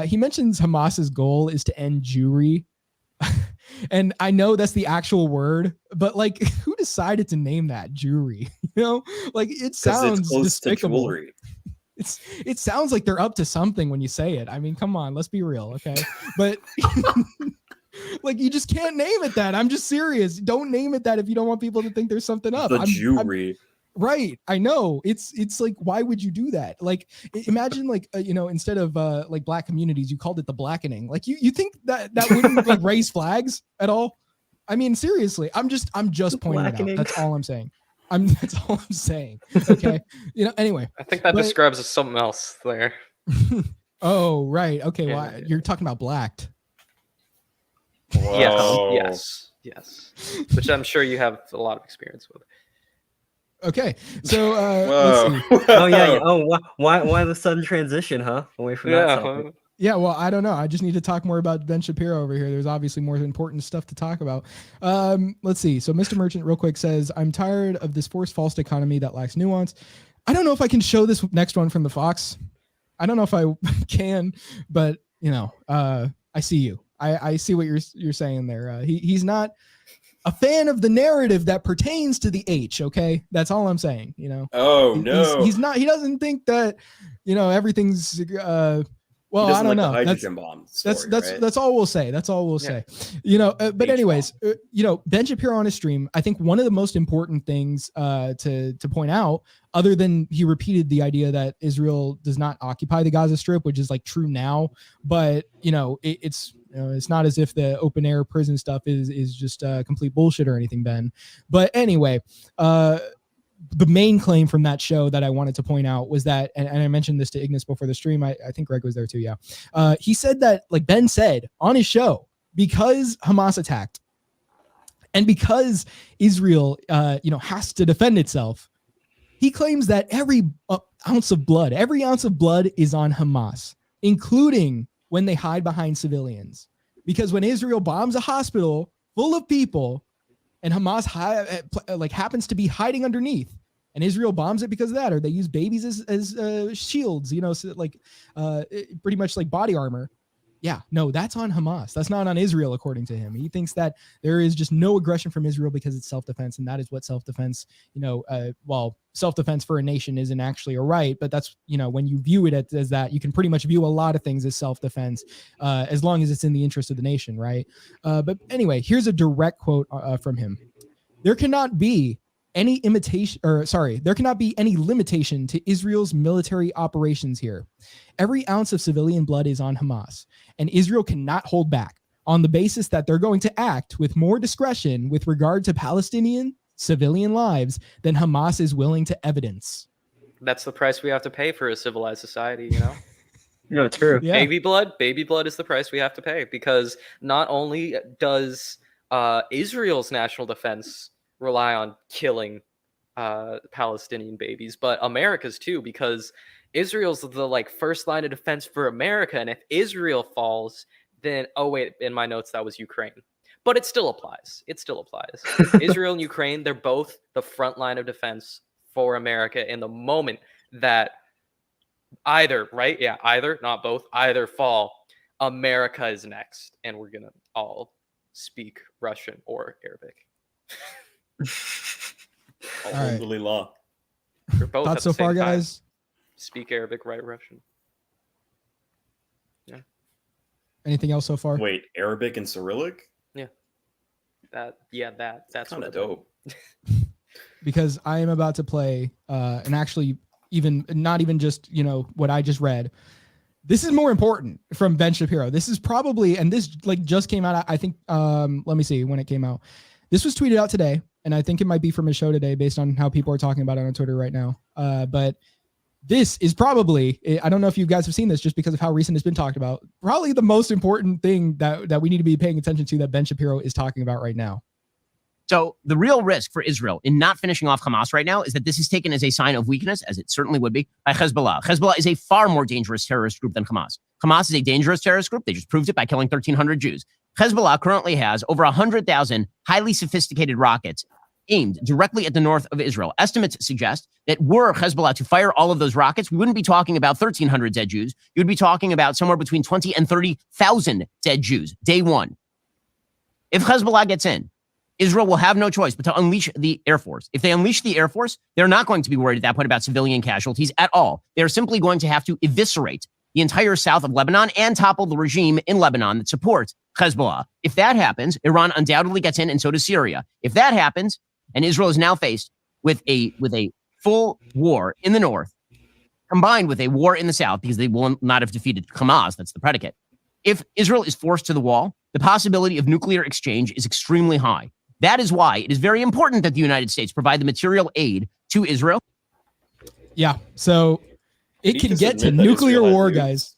[SPEAKER 1] He mentions Hamas's goal is to end Jewry. And I know that's the actual word, but like, who decided to name that Jewry? It sounds despicable. It sounds like they're up to something when you say it. I mean, come on, let's be real. Okay. But like, you just can't name it that. I'm just serious. Don't name it that if you don't want people to think there's something up.
[SPEAKER 3] The Jewry.
[SPEAKER 1] Right. I know. It's like, why would you do that? Like, imagine like, instead of like black communities, you called it the blackening. Like you think that wouldn't like raise flags at all? I mean, seriously, I'm just pointing it out. That's all I'm saying. That's all I'm saying. Okay. Anyway.
[SPEAKER 2] I think that describes something else there.
[SPEAKER 1] Oh, right. Okay. Yeah, well, you're talking about blacked.
[SPEAKER 2] Yes. Which I'm sure you have a lot of experience with.
[SPEAKER 1] Okay, so
[SPEAKER 3] Whoa.
[SPEAKER 1] let's see.
[SPEAKER 4] Oh yeah. Oh, why the sudden transition, huh? Away from that topic.
[SPEAKER 1] Yeah, well, I don't know. I just need to talk more about Ben Shapiro over here. There's obviously more important stuff to talk about. Let's see. So Mr. Merchant real quick says, I'm tired of this forced false economy that lacks nuance. I don't know if I can show this next one from the Fox. I don't know if I can, but I see you. I see what you're saying there. He's not a fan of the narrative that pertains to the H. Okay, that's all I'm saying.
[SPEAKER 3] Oh no.
[SPEAKER 1] He's not. He doesn't think that everything's. Well, I don't know.
[SPEAKER 3] The hydrogen bomb story,
[SPEAKER 1] that's all we'll say. That's all we'll say. But anyways, Ben Shapiro on his stream, I think one of the most important things to point out, other than he repeated the idea that Israel does not occupy the Gaza Strip, which is like true now, but it's not as if the open air prison stuff is just complete bullshit or anything, Ben. But anyway, the main claim from that show that I wanted to point out was that, and I mentioned this to Ignis before the stream. I think Greg was there too. Yeah. He said that, like Ben said on his show, because Hamas attacked and because Israel, has to defend itself, he claims that every ounce of blood is on Hamas, including when they hide behind civilians. Because when Israel bombs a hospital full of people, and Hamas happens to be hiding underneath, and Israel bombs it because of that, or they use babies as shields, pretty much like body armor. Yeah, no, that's on Hamas. That's not on Israel, according to him. He thinks that there is just no aggression from Israel because it's self-defense, and that is what self-defense, self-defense for a nation isn't actually a right, but that's, when you view it as that, you can pretty much view a lot of things as self-defense, as long as it's in the interest of the nation, right? But anyway, here's a direct quote from him. There cannot be any limitation to Israel's military operations here. Every ounce of civilian blood is on Hamas, and Israel cannot hold back on the basis that they're going to act with more discretion with regard to Palestinian civilian lives than Hamas is willing to evidence.
[SPEAKER 2] That's the price we have to pay for a civilized society,
[SPEAKER 4] No, it's true.
[SPEAKER 1] Yeah.
[SPEAKER 2] Baby blood is the price we have to pay, because not only does Israel's national defense rely on killing Palestinian babies, but America's too, because Israel's the first line of defense for America, and if Israel falls, then in my notes that was Ukraine, but it still applies. Israel and Ukraine, they're both the front line of defense for America in the moment that either not both, either fall, America is next, and we're gonna all speak Russian or Arabic.
[SPEAKER 3] Alhamdulillah.
[SPEAKER 2] We're both
[SPEAKER 1] Thoughts so far, guys?
[SPEAKER 2] Speak Arabic, write Russian. Yeah.
[SPEAKER 1] Anything else so far?
[SPEAKER 3] Wait, Arabic and Cyrillic?
[SPEAKER 2] That's
[SPEAKER 3] kind of dope.
[SPEAKER 1] Because I am about to play, and actually, not even just what I just read. This is more important from Ben Shapiro. This is probably, and this just came out. I think. Let me see when it came out. This was tweeted out today, and I think it might be from a show today based on how people are talking about it on Twitter right now. But this is probably, I don't know if you guys have seen this just because of how recent it's been talked about, probably the most important thing that we need to be paying attention to that Ben Shapiro is talking about right now.
[SPEAKER 9] So the real risk for Israel in not finishing off Hamas right now is that this is taken as a sign of weakness, as it certainly would be, by Hezbollah. Hezbollah is a far more dangerous terrorist group than Hamas. Hamas is a dangerous terrorist group. They just proved it by killing 1,300 Jews. Hezbollah currently has over 100,000 highly sophisticated rockets aimed directly at the north of Israel. Estimates suggest that were Hezbollah to fire all of those rockets, we wouldn't be talking about 1,300 dead Jews. You would be talking about somewhere between 20 and 30,000 dead Jews, day one. If Hezbollah gets in, Israel will have no choice but to unleash the Air Force. If they unleash the Air Force, they're not going to be worried at that point about civilian casualties at all. They're simply going to have to eviscerate the entire south of Lebanon and topple the regime in Lebanon that supports Hezbollah. If that happens, Iran undoubtedly gets in, and so does Syria. If that happens, and Israel is now faced with a full war in the north, combined with a war in the south, because they will not have defeated Hamas, that's the predicate. If Israel is forced to the wall, the possibility of nuclear exchange is extremely high. That is why it is very important that the United States provide the material aid to Israel.
[SPEAKER 1] Yeah, so it can get to nuclear war, guys.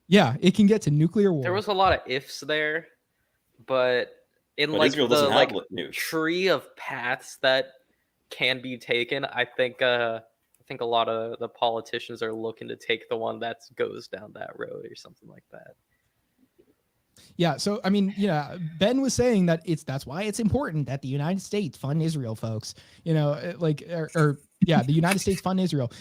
[SPEAKER 1] Yeah, it can get to nuclear war.
[SPEAKER 2] There was a lot of ifs there, but in the tree of paths that can be taken. I think a lot of the politicians are looking to take the one that goes down that road or something like that.
[SPEAKER 1] Yeah. So, I mean, Ben was saying that that's why it's important that the United States fund Israel, folks, the United States fund Israel.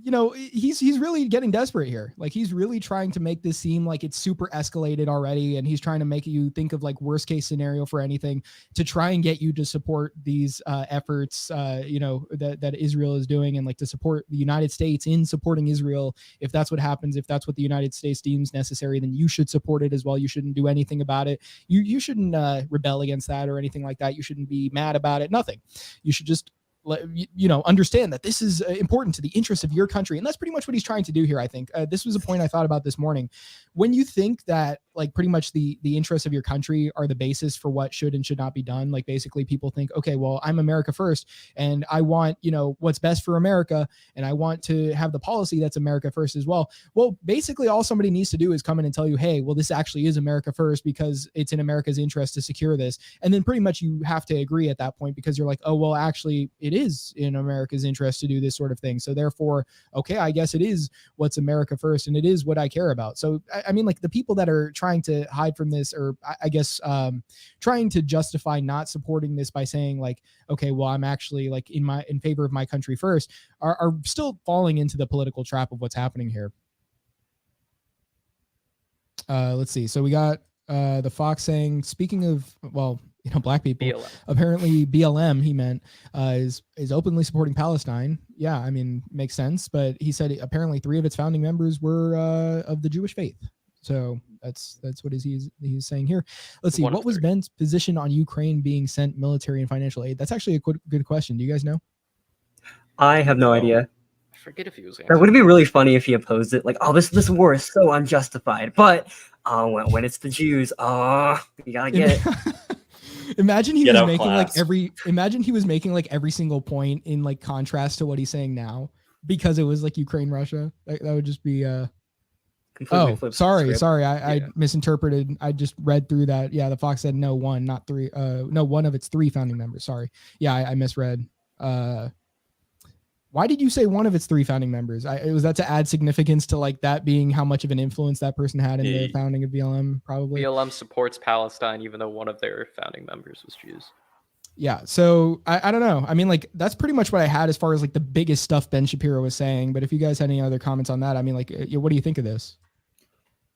[SPEAKER 1] He's really getting desperate here. Like, he's really trying to make this seem like it's super escalated already. And he's trying to make you think of like worst case scenario for anything to try and get you to support these efforts, that Israel is doing, and like to support the United States in supporting Israel. If that's what happens, if that's what the United States deems necessary, then you should support it as well. You shouldn't do anything about it. You shouldn't rebel against that or anything like that. You shouldn't be mad about it. Nothing. You should just understand that this is important to the interests of your country. And that's pretty much what he's trying to do here. I think this was a point I thought about this morning. When you think that like pretty much the interests of your country are the basis for what should and should not be done, like basically people think, okay, well, I'm America first and I want, what's best for America. And I want to have the policy that's America first as well. Well, basically all somebody needs to do is come in and tell you, hey, well, this actually is America first because it's in America's interest to secure this. And then pretty much you have to agree at that point because you're like, oh, well, actually it is in America's interest to do this sort of thing. So therefore, okay, I guess it is what's America first and it is what I care about. So, I mean, like the people that are trying to hide from this, or I guess trying to justify not supporting this by saying like, okay, well, I'm actually like in favor of my country first, are still falling into the political trap of what's happening here. Let's see. So we got the Fox saying, speaking of, well, black people, BLM. Apparently BLM, he meant, is openly supporting Palestine. Yeah, I mean, makes sense. But he said apparently 3 of its founding members were of the Jewish faith. So that's what he's saying here. Let's see. What was Ben's position on Ukraine being sent military and financial aid? That's actually a good question. Do you guys know?
[SPEAKER 4] I have no idea.
[SPEAKER 2] I forget if he was.
[SPEAKER 4] That would be really funny if he opposed it. Like, oh, this war is so unjustified. But when it's the Jews, you gotta get it.
[SPEAKER 1] Imagine he was making like every single point in like contrast to what he's saying now because it was like Ukraine, Russia. That would just be sorry. I misinterpreted. I just read through that. Yeah, the Fox said no, 1, not 3. No, 1 of its 3 founding members. Sorry. Yeah, I misread. Why did you say 1 of its 3 founding members? Was that to add significance to like that being how much of an influence that person had in the founding of BLM? Probably.
[SPEAKER 2] BLM supports Palestine, even though 1 of their founding members was Jews.
[SPEAKER 1] Yeah. So I don't know. I mean, like that's pretty much what I had as far as like the biggest stuff Ben Shapiro was saying. But if you guys had any other comments on that, I mean, like, what do you think of this?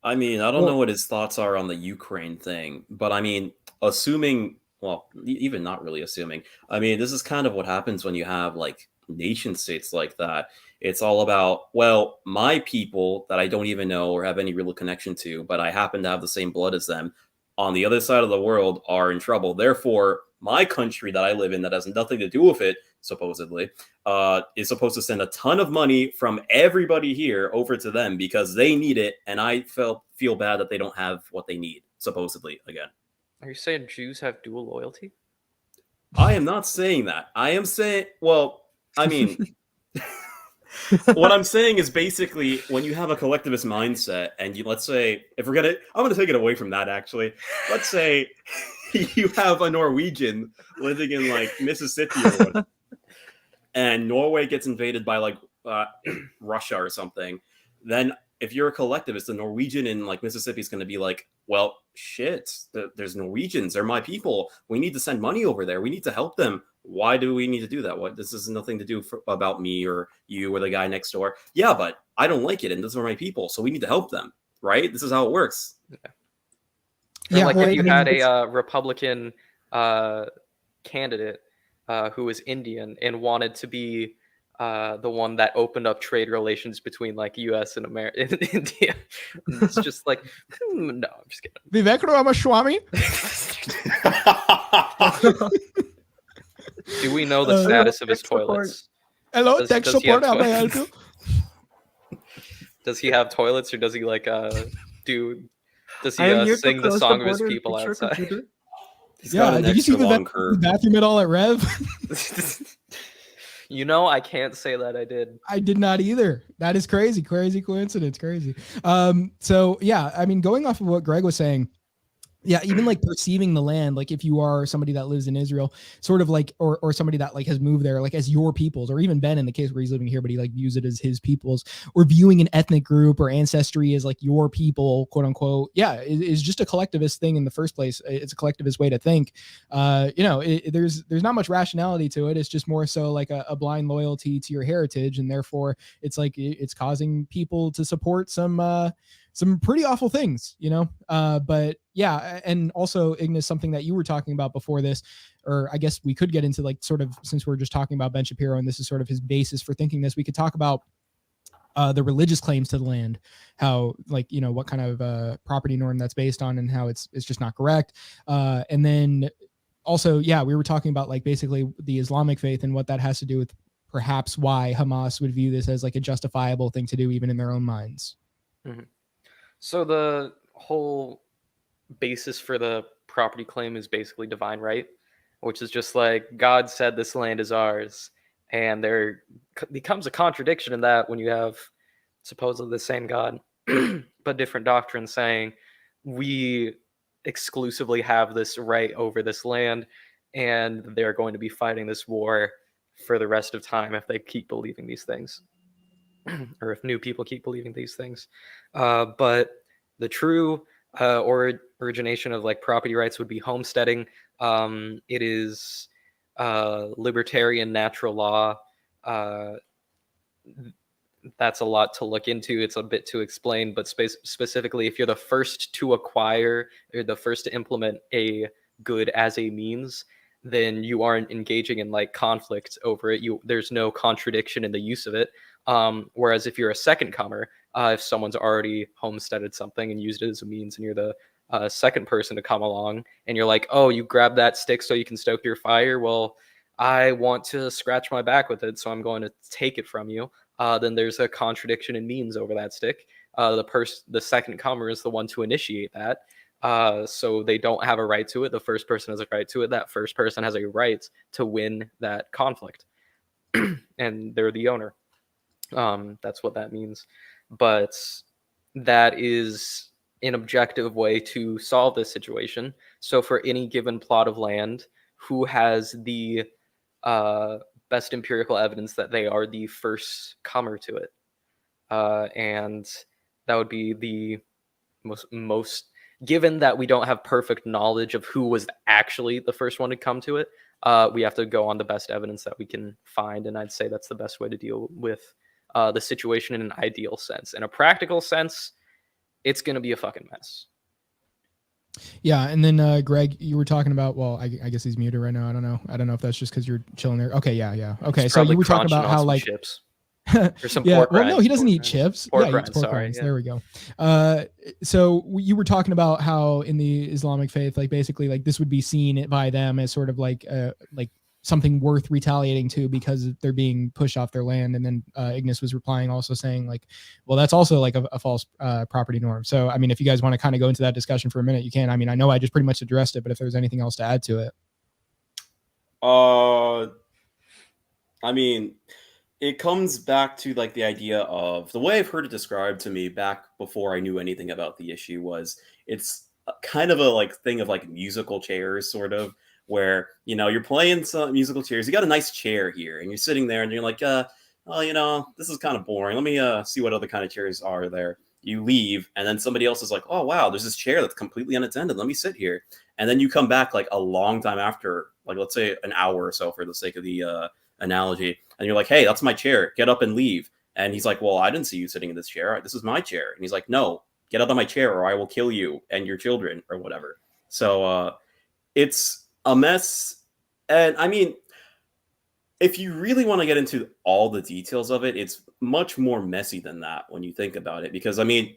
[SPEAKER 3] I mean, I don't know what his thoughts are on the Ukraine thing, but I mean, assuming, well, even not really assuming, I mean, this is kind of what happens when you have like nation states like that. It's all about, well, my people that I don't even know or have any real connection to, but I happen to have the same blood as them on the other side of the world are in trouble. Therefore, my country that I live in that has nothing to do with it, supposedly, is supposed to send a ton of money from everybody here over to them because they need it. And I feel bad that they don't have what they need, supposedly, again.
[SPEAKER 2] Are you saying Jews have dual loyalty?
[SPEAKER 3] I am not saying that. I am saying, well, I mean, what I'm saying is basically when you have a collectivist mindset and let's say, I'm going to take it away from that actually. Let's say you have a Norwegian living in like Mississippi or whatever, and Norway gets invaded by like Russia or something. Then if you're a collectivist, the Norwegian in like Mississippi is going to be like, well, shit, there's Norwegians. They're my people. We need to send money over there. We need to help them. Why do we need to do that? This has nothing to do about me or you or the guy next door. Yeah, but I don't like it, and those are my people, so we need to help them, right? This is how it works.
[SPEAKER 2] Yeah. Like if you had a Republican candidate who was Indian and wanted to be the one that opened up trade relations between like U.S. and America and India, it's just like, no, I'm just kidding.
[SPEAKER 1] Vivek Ramaswamy.
[SPEAKER 2] Do we know the status of his toilets?
[SPEAKER 1] Hello, tech support. How may I help you?
[SPEAKER 2] Does he have toilets, or does he like Does he sing the song of his people outside?
[SPEAKER 1] Yeah, did you see the bathroom at all at Rev?
[SPEAKER 2] I can't say that I did.
[SPEAKER 1] I did not either. That is crazy coincidence, crazy. So yeah, I mean, going off of what Greg was saying, Yeah, even like perceiving the land, like if you are somebody that lives in Israel, sort of like, or somebody that like has moved there, like as your peoples, or even Ben in the case where he's living here, but he like views it as his peoples, or viewing an ethnic group or ancestry as like your people, quote unquote. Yeah, is just a collectivist thing in the first place. It's a collectivist way to think. There's not much rationality to it. It's just more so like a blind loyalty to your heritage, and therefore it's like it's causing people to support some pretty awful things, but yeah. And also, Ignis, something that you were talking about before this, or I guess we could get into like sort of, since we're just talking about Ben Shapiro and this is sort of his basis for thinking this, we could talk about the religious claims to the land, how like, what kind of property norm that's based on, and how it's just not correct. And then also, yeah, we were talking about like basically the Islamic faith and what that has to do with perhaps why Hamas would view this as like a justifiable thing to do even in their own minds.
[SPEAKER 2] Mm-hmm. So the whole basis for the property claim is basically divine right, which is just like God said this land is ours, and there becomes a contradiction in that when you have supposedly the same God but different doctrines saying we exclusively have this right over this land, and they're going to be fighting this war for the rest of time if they keep believing these things. Or if new people keep believing these things. But the true origination of like property rights would be homesteading. It is libertarian natural law. That's a lot to look into. It's a bit to explain, but specifically, if you're the first to acquire or the first to implement a good as a means, then you aren't engaging in like conflict over it. There's no contradiction in the use of it. Whereas if you're a second comer, if someone's already homesteaded something and used it as a means, and you're the second person to come along, and you're like, oh, you grab that stick so you can stoke your fire. Well, I want to scratch my back with it, so I'm going to take it from you. Then there's a contradiction in means over that stick. The second comer is the one to initiate that. So they don't have a right to it. The first person has a right to it. That first person has a right to win that conflict. And they're the owner. That's what that means. But that is an objective way to solve this situation. So for any given plot of land, who has the best empirical evidence that they are the first comer to it? And that would be the most given that we don't have perfect knowledge of who was actually the first one to come to it, we have to go on the best evidence that we can find. And I'd say that's the best way to deal with the situation in an ideal sense. In a practical sense, it's going to be a fucking mess.
[SPEAKER 1] Yeah. And then Greg, you were talking about, well, I guess he's muted right now. I don't know if that's just because you're chilling there. Okay. Yeah. Okay. So you were talking about how like
[SPEAKER 2] chips. Or some
[SPEAKER 1] yeah,
[SPEAKER 2] pork
[SPEAKER 1] well,
[SPEAKER 2] rinds,
[SPEAKER 1] no, he doesn't
[SPEAKER 2] pork
[SPEAKER 1] eat
[SPEAKER 2] rinds.
[SPEAKER 1] chips.
[SPEAKER 2] Pork
[SPEAKER 1] Yeah, he eats
[SPEAKER 2] rinds,
[SPEAKER 1] pork
[SPEAKER 2] sorry,
[SPEAKER 1] rinds.
[SPEAKER 2] yeah.
[SPEAKER 1] There we go. So you were talking about how in the Islamic faith, like basically, like this would be seen by them as sort of like something worth retaliating to because they're being pushed off their land. And then Ignis was replying, also saying like, well, that's also like a false property norm. So I mean, if you guys want to kind of go into that discussion for a minute, you can. I mean, I know I just pretty much addressed it, but if there's anything else to add to it.
[SPEAKER 3] I mean, it comes back to like the idea of the way I've heard it described to me back before I knew anything about the issue was it's kind of a like thing of like musical chairs, sort of, where, you're playing some musical chairs. You got a nice chair here and you're sitting there and you're like, well, this is kind of boring. Let me see what other kind of chairs are there. You leave and then somebody else is like, oh, wow, there's this chair that's completely unattended. Let me sit here. And then you come back like a long time after, like, let's say an hour or so for the sake of the analogy. And you're like, hey, that's my chair. Get up and leave. And he's like, well, I didn't see you sitting in this chair. This is my chair. And he's like, no, get out of my chair or I will kill you and your children or whatever. So it's a mess. And I mean, if you really want to get into all the details of it, it's much more messy than that when you think about it. Because, I mean,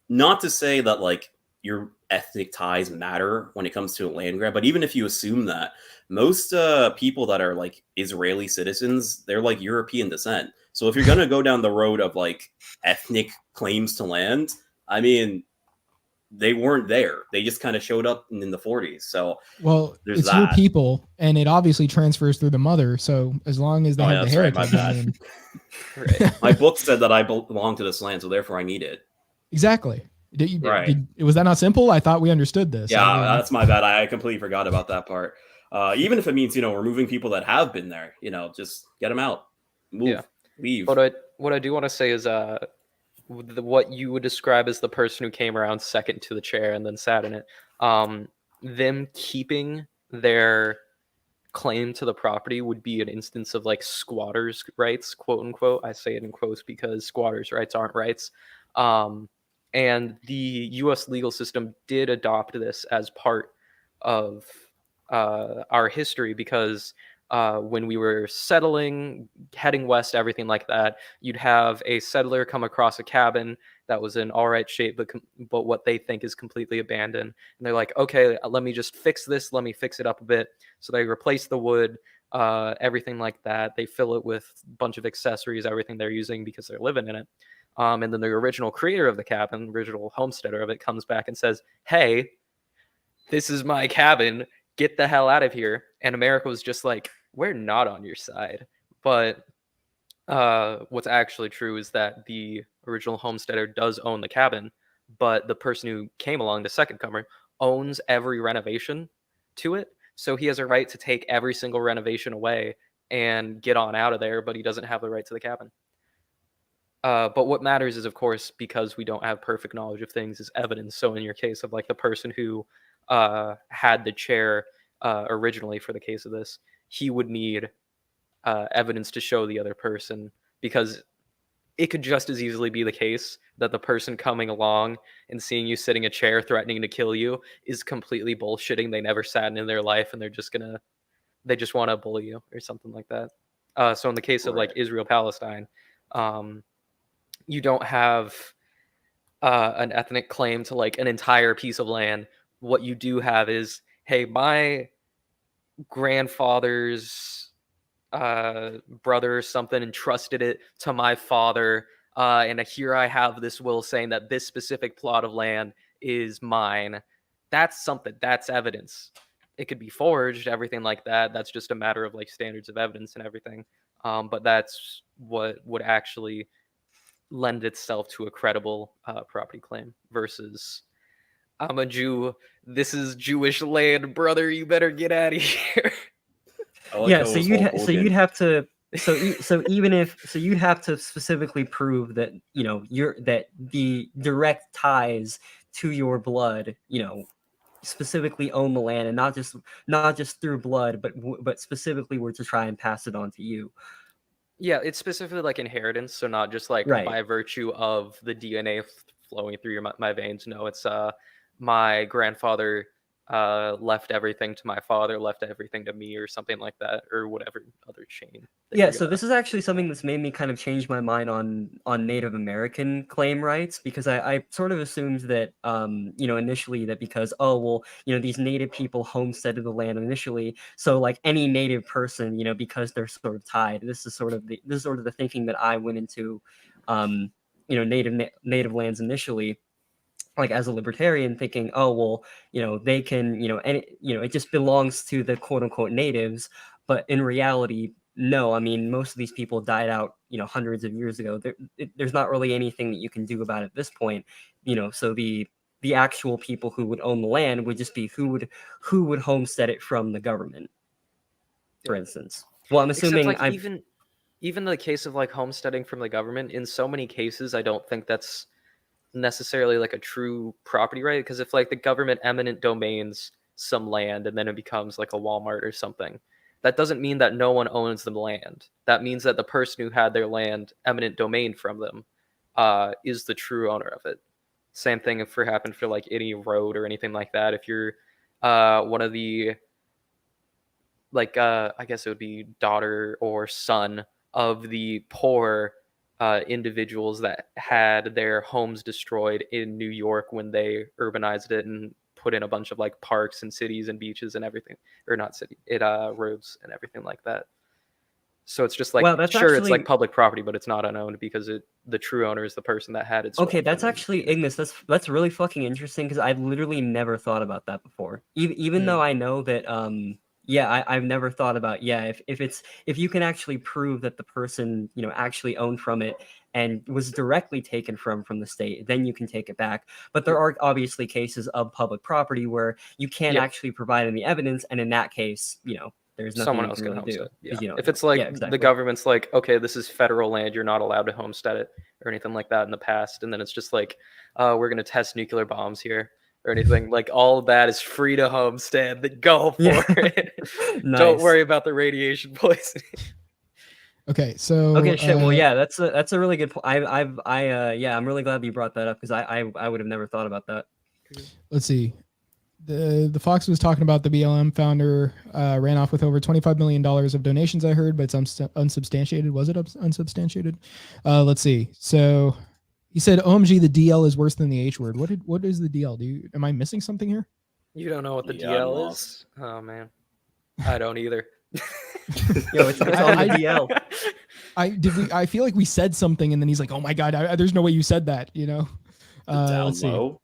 [SPEAKER 3] not to say that, like, your ethnic ties matter when it comes to a land grab, but even if you assume that, most people that are, like, Israeli citizens, they're, like, European descent. So if you're going to go down the road of, like, ethnic claims to land, I mean, they weren't there. They just kind of showed up in the 40s. So,
[SPEAKER 1] well, it's your people, and it obviously transfers through the mother. So as long as they have the heritage,
[SPEAKER 3] right, my book said that I belong to this land, so therefore I need it.
[SPEAKER 1] Exactly.
[SPEAKER 3] Right.
[SPEAKER 1] Was that not simple? I thought we understood this.
[SPEAKER 3] Yeah, that's my bad. I completely forgot about that part. Even if it means, removing people that have been there, just get them out, move, leave.
[SPEAKER 2] But what I do want to say is, what you would describe as the person who came around second to the chair and then sat in it, them keeping their claim to the property would be an instance of like squatters' rights, quote unquote. I say it in quotes because squatters' rights aren't rights. And the U.S. legal system did adopt this as part of our history because when we were settling, heading west, everything like that, you'd have a settler come across a cabin that was in all right shape, but what they think is completely abandoned. And they're like, okay, let me just fix this. Let me fix it up a bit. So they replace the wood, everything like that. They fill it with a bunch of accessories, everything they're using because they're living in it. And then the original creator of the cabin, original homesteader of it, comes back and says, hey, this is my cabin. Get the hell out of here. And America was just like, we're not on your side. But what's actually true is that the original homesteader does own the cabin, but the person who came along, the second comer, owns every renovation to it. So he has a right to take every single renovation away and get on out of there, but he doesn't have the right to the cabin. But what matters is, of course, because we don't have perfect knowledge of things, is evidence. So in your case of like the person who had the chair originally for the case of this, he would need evidence to show the other person, because it could just as easily be the case that the person coming along and seeing you sitting in a chair threatening to kill you is completely bullshitting. They never sat in their life and they just want to bully you or something like that. So in the case of like Israel-Palestine, you don't have an ethnic claim to like an entire piece of land. What you do have is, hey, my grandfather's brother or something entrusted it to my father, and here I have this will saying that this specific plot of land is mine. That's something. That's evidence. It could be forged, everything like that. That's just a matter of like standards of evidence and everything. But that's what would actually lend itself to a credible property claim versus, I'm a Jew, this is Jewish land, brother, you better get out of here.
[SPEAKER 4] Yeah, so you'd have to you'd have to specifically prove that that the direct ties to your blood specifically own the land, and not just through blood, but specifically were to try and pass it on to you.
[SPEAKER 2] Yeah, it's specifically like inheritance, so not just like by virtue of the DNA flowing through my veins. No, it's my grandfather left everything to my father, left everything to me, or something like that, or whatever other chain.
[SPEAKER 4] Yeah, so this is actually something that's made me kind of change my mind on Native American claim rights, because I sort of assumed that initially that because these Native people homesteaded the land initially, so like any Native person, because they're sort of tied. This is sort of the thinking that I went into Native lands initially, like as a libertarian, thinking, they can, it just belongs to the quote unquote natives. But in reality, no. I mean, most of these people died out, hundreds of years ago. There's not really anything that you can do about it at this point, So the actual people who would own the land would just be who would homestead it from the government, for instance. Well, I'm assuming
[SPEAKER 2] even the case of like homesteading from the government, in so many cases, I don't think that's necessarily like a true property right, because if like the government eminent domains some land and then it becomes like a Walmart or something, that doesn't mean that no one owns the land. That means that the person who had their land eminent domain from them is the true owner of it. Same thing if it happened for like any road or anything like that. If you're one of the I guess it would be daughter or son of the poor individuals that had their homes destroyed in New York when they urbanized it and put in a bunch of like parks and cities and beaches and everything, or not city, roads and everything like that. So it's just like, it's like public property, but it's not unowned because the true owner is the person that had it.
[SPEAKER 4] Okay, that's actually, Ignis, that's really fucking interesting, because I've literally never thought about that before. Even though I know that I've never thought about if you can actually prove that the person actually owned from it and was directly taken from the state, then you can take it back. But there are obviously cases of public property where you can't actually provide any evidence, and in that case, there's nothing
[SPEAKER 2] Someone
[SPEAKER 4] you
[SPEAKER 2] else
[SPEAKER 4] can
[SPEAKER 2] can
[SPEAKER 4] really
[SPEAKER 2] homestead.
[SPEAKER 4] do.
[SPEAKER 2] Yeah. If it's like
[SPEAKER 4] exactly.
[SPEAKER 2] the government's like, okay, this is federal land, you're not allowed to homestead it or anything like that in the past, and then it's just like, we're gonna test nuclear bombs here or anything, like all of that is free to homestead. Then go for it.
[SPEAKER 4] Nice.
[SPEAKER 2] Don't worry about the radiation poisoning.
[SPEAKER 1] Okay, so
[SPEAKER 4] Okay, shit. Well, yeah, that's a really good point. I'm really glad you brought that up because I would have never thought about that.
[SPEAKER 1] let's see. The Fox was talking about the BLM founder ran off with over $25 million of donations, I heard, but it's unsubstantiated. Was it unsubstantiated? Let's see. So he said, OMG, the DL is worse than the H word. What is the DL? Am I missing something here?
[SPEAKER 2] You don't know what the
[SPEAKER 3] Yeah,
[SPEAKER 2] DL is? Oh man, I don't either.
[SPEAKER 4] Yo, it's on the DL.
[SPEAKER 1] I feel like we said something and then he's like, oh my God, there's no way you said that,
[SPEAKER 3] Down
[SPEAKER 1] let's see.
[SPEAKER 3] low.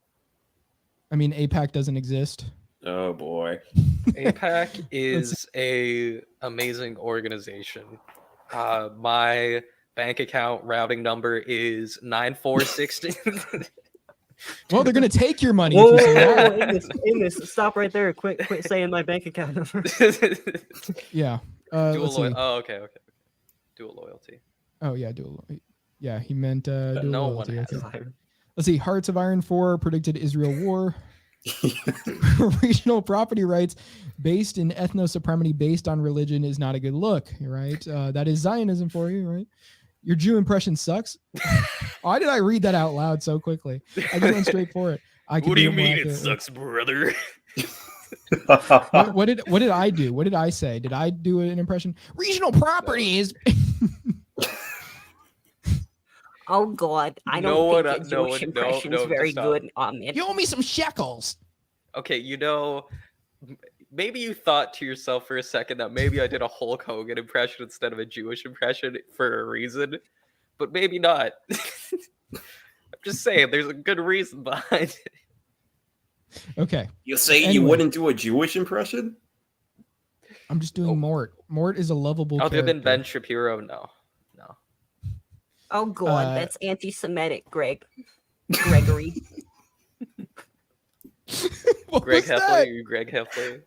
[SPEAKER 1] I mean, APAC doesn't exist.
[SPEAKER 3] Oh boy.
[SPEAKER 2] APAC is a amazing organization. My bank account routing number is 9460.
[SPEAKER 1] Well, they're gonna take your money.
[SPEAKER 4] Whoa,
[SPEAKER 1] If you say that.
[SPEAKER 4] Ignis, stop right there. Quit saying my bank account number.
[SPEAKER 1] Yeah.
[SPEAKER 2] Dual
[SPEAKER 1] Let's see.
[SPEAKER 2] loyalty. Oh, okay. Dual loyalty.
[SPEAKER 1] Oh yeah, dual. Yeah, he meant dual
[SPEAKER 2] no
[SPEAKER 1] loyalty.
[SPEAKER 2] one has.
[SPEAKER 1] Okay. Let's see. Hearts of Iron 4 predicted Israel war. Regional property rights based in ethno-supremacy based on religion is not a good look, right? That is Zionism for you, right? Your Jew impression sucks. Why did I read that out loud so quickly? I just went straight for it.
[SPEAKER 2] What do you mean it sucks, brother?
[SPEAKER 1] What did I do? What did I say? Did I do an impression? Regional property is.
[SPEAKER 10] Oh God, I don't think your Jewish impression is very good, Ahmed.
[SPEAKER 1] You owe me some shekels.
[SPEAKER 2] Okay, maybe you thought to yourself for a second that maybe I did a Hulk Hogan impression instead of a Jewish impression for a reason, but maybe not. I'm just saying, there's a good reason behind it.
[SPEAKER 1] Okay.
[SPEAKER 3] You say you wouldn't do a Jewish impression?
[SPEAKER 1] I'm just doing Mort. Mort is a lovable character.
[SPEAKER 2] Other than Ben Shapiro, no.
[SPEAKER 10] Oh God, that's anti-Semitic, Gregory.
[SPEAKER 2] Greg Heffley.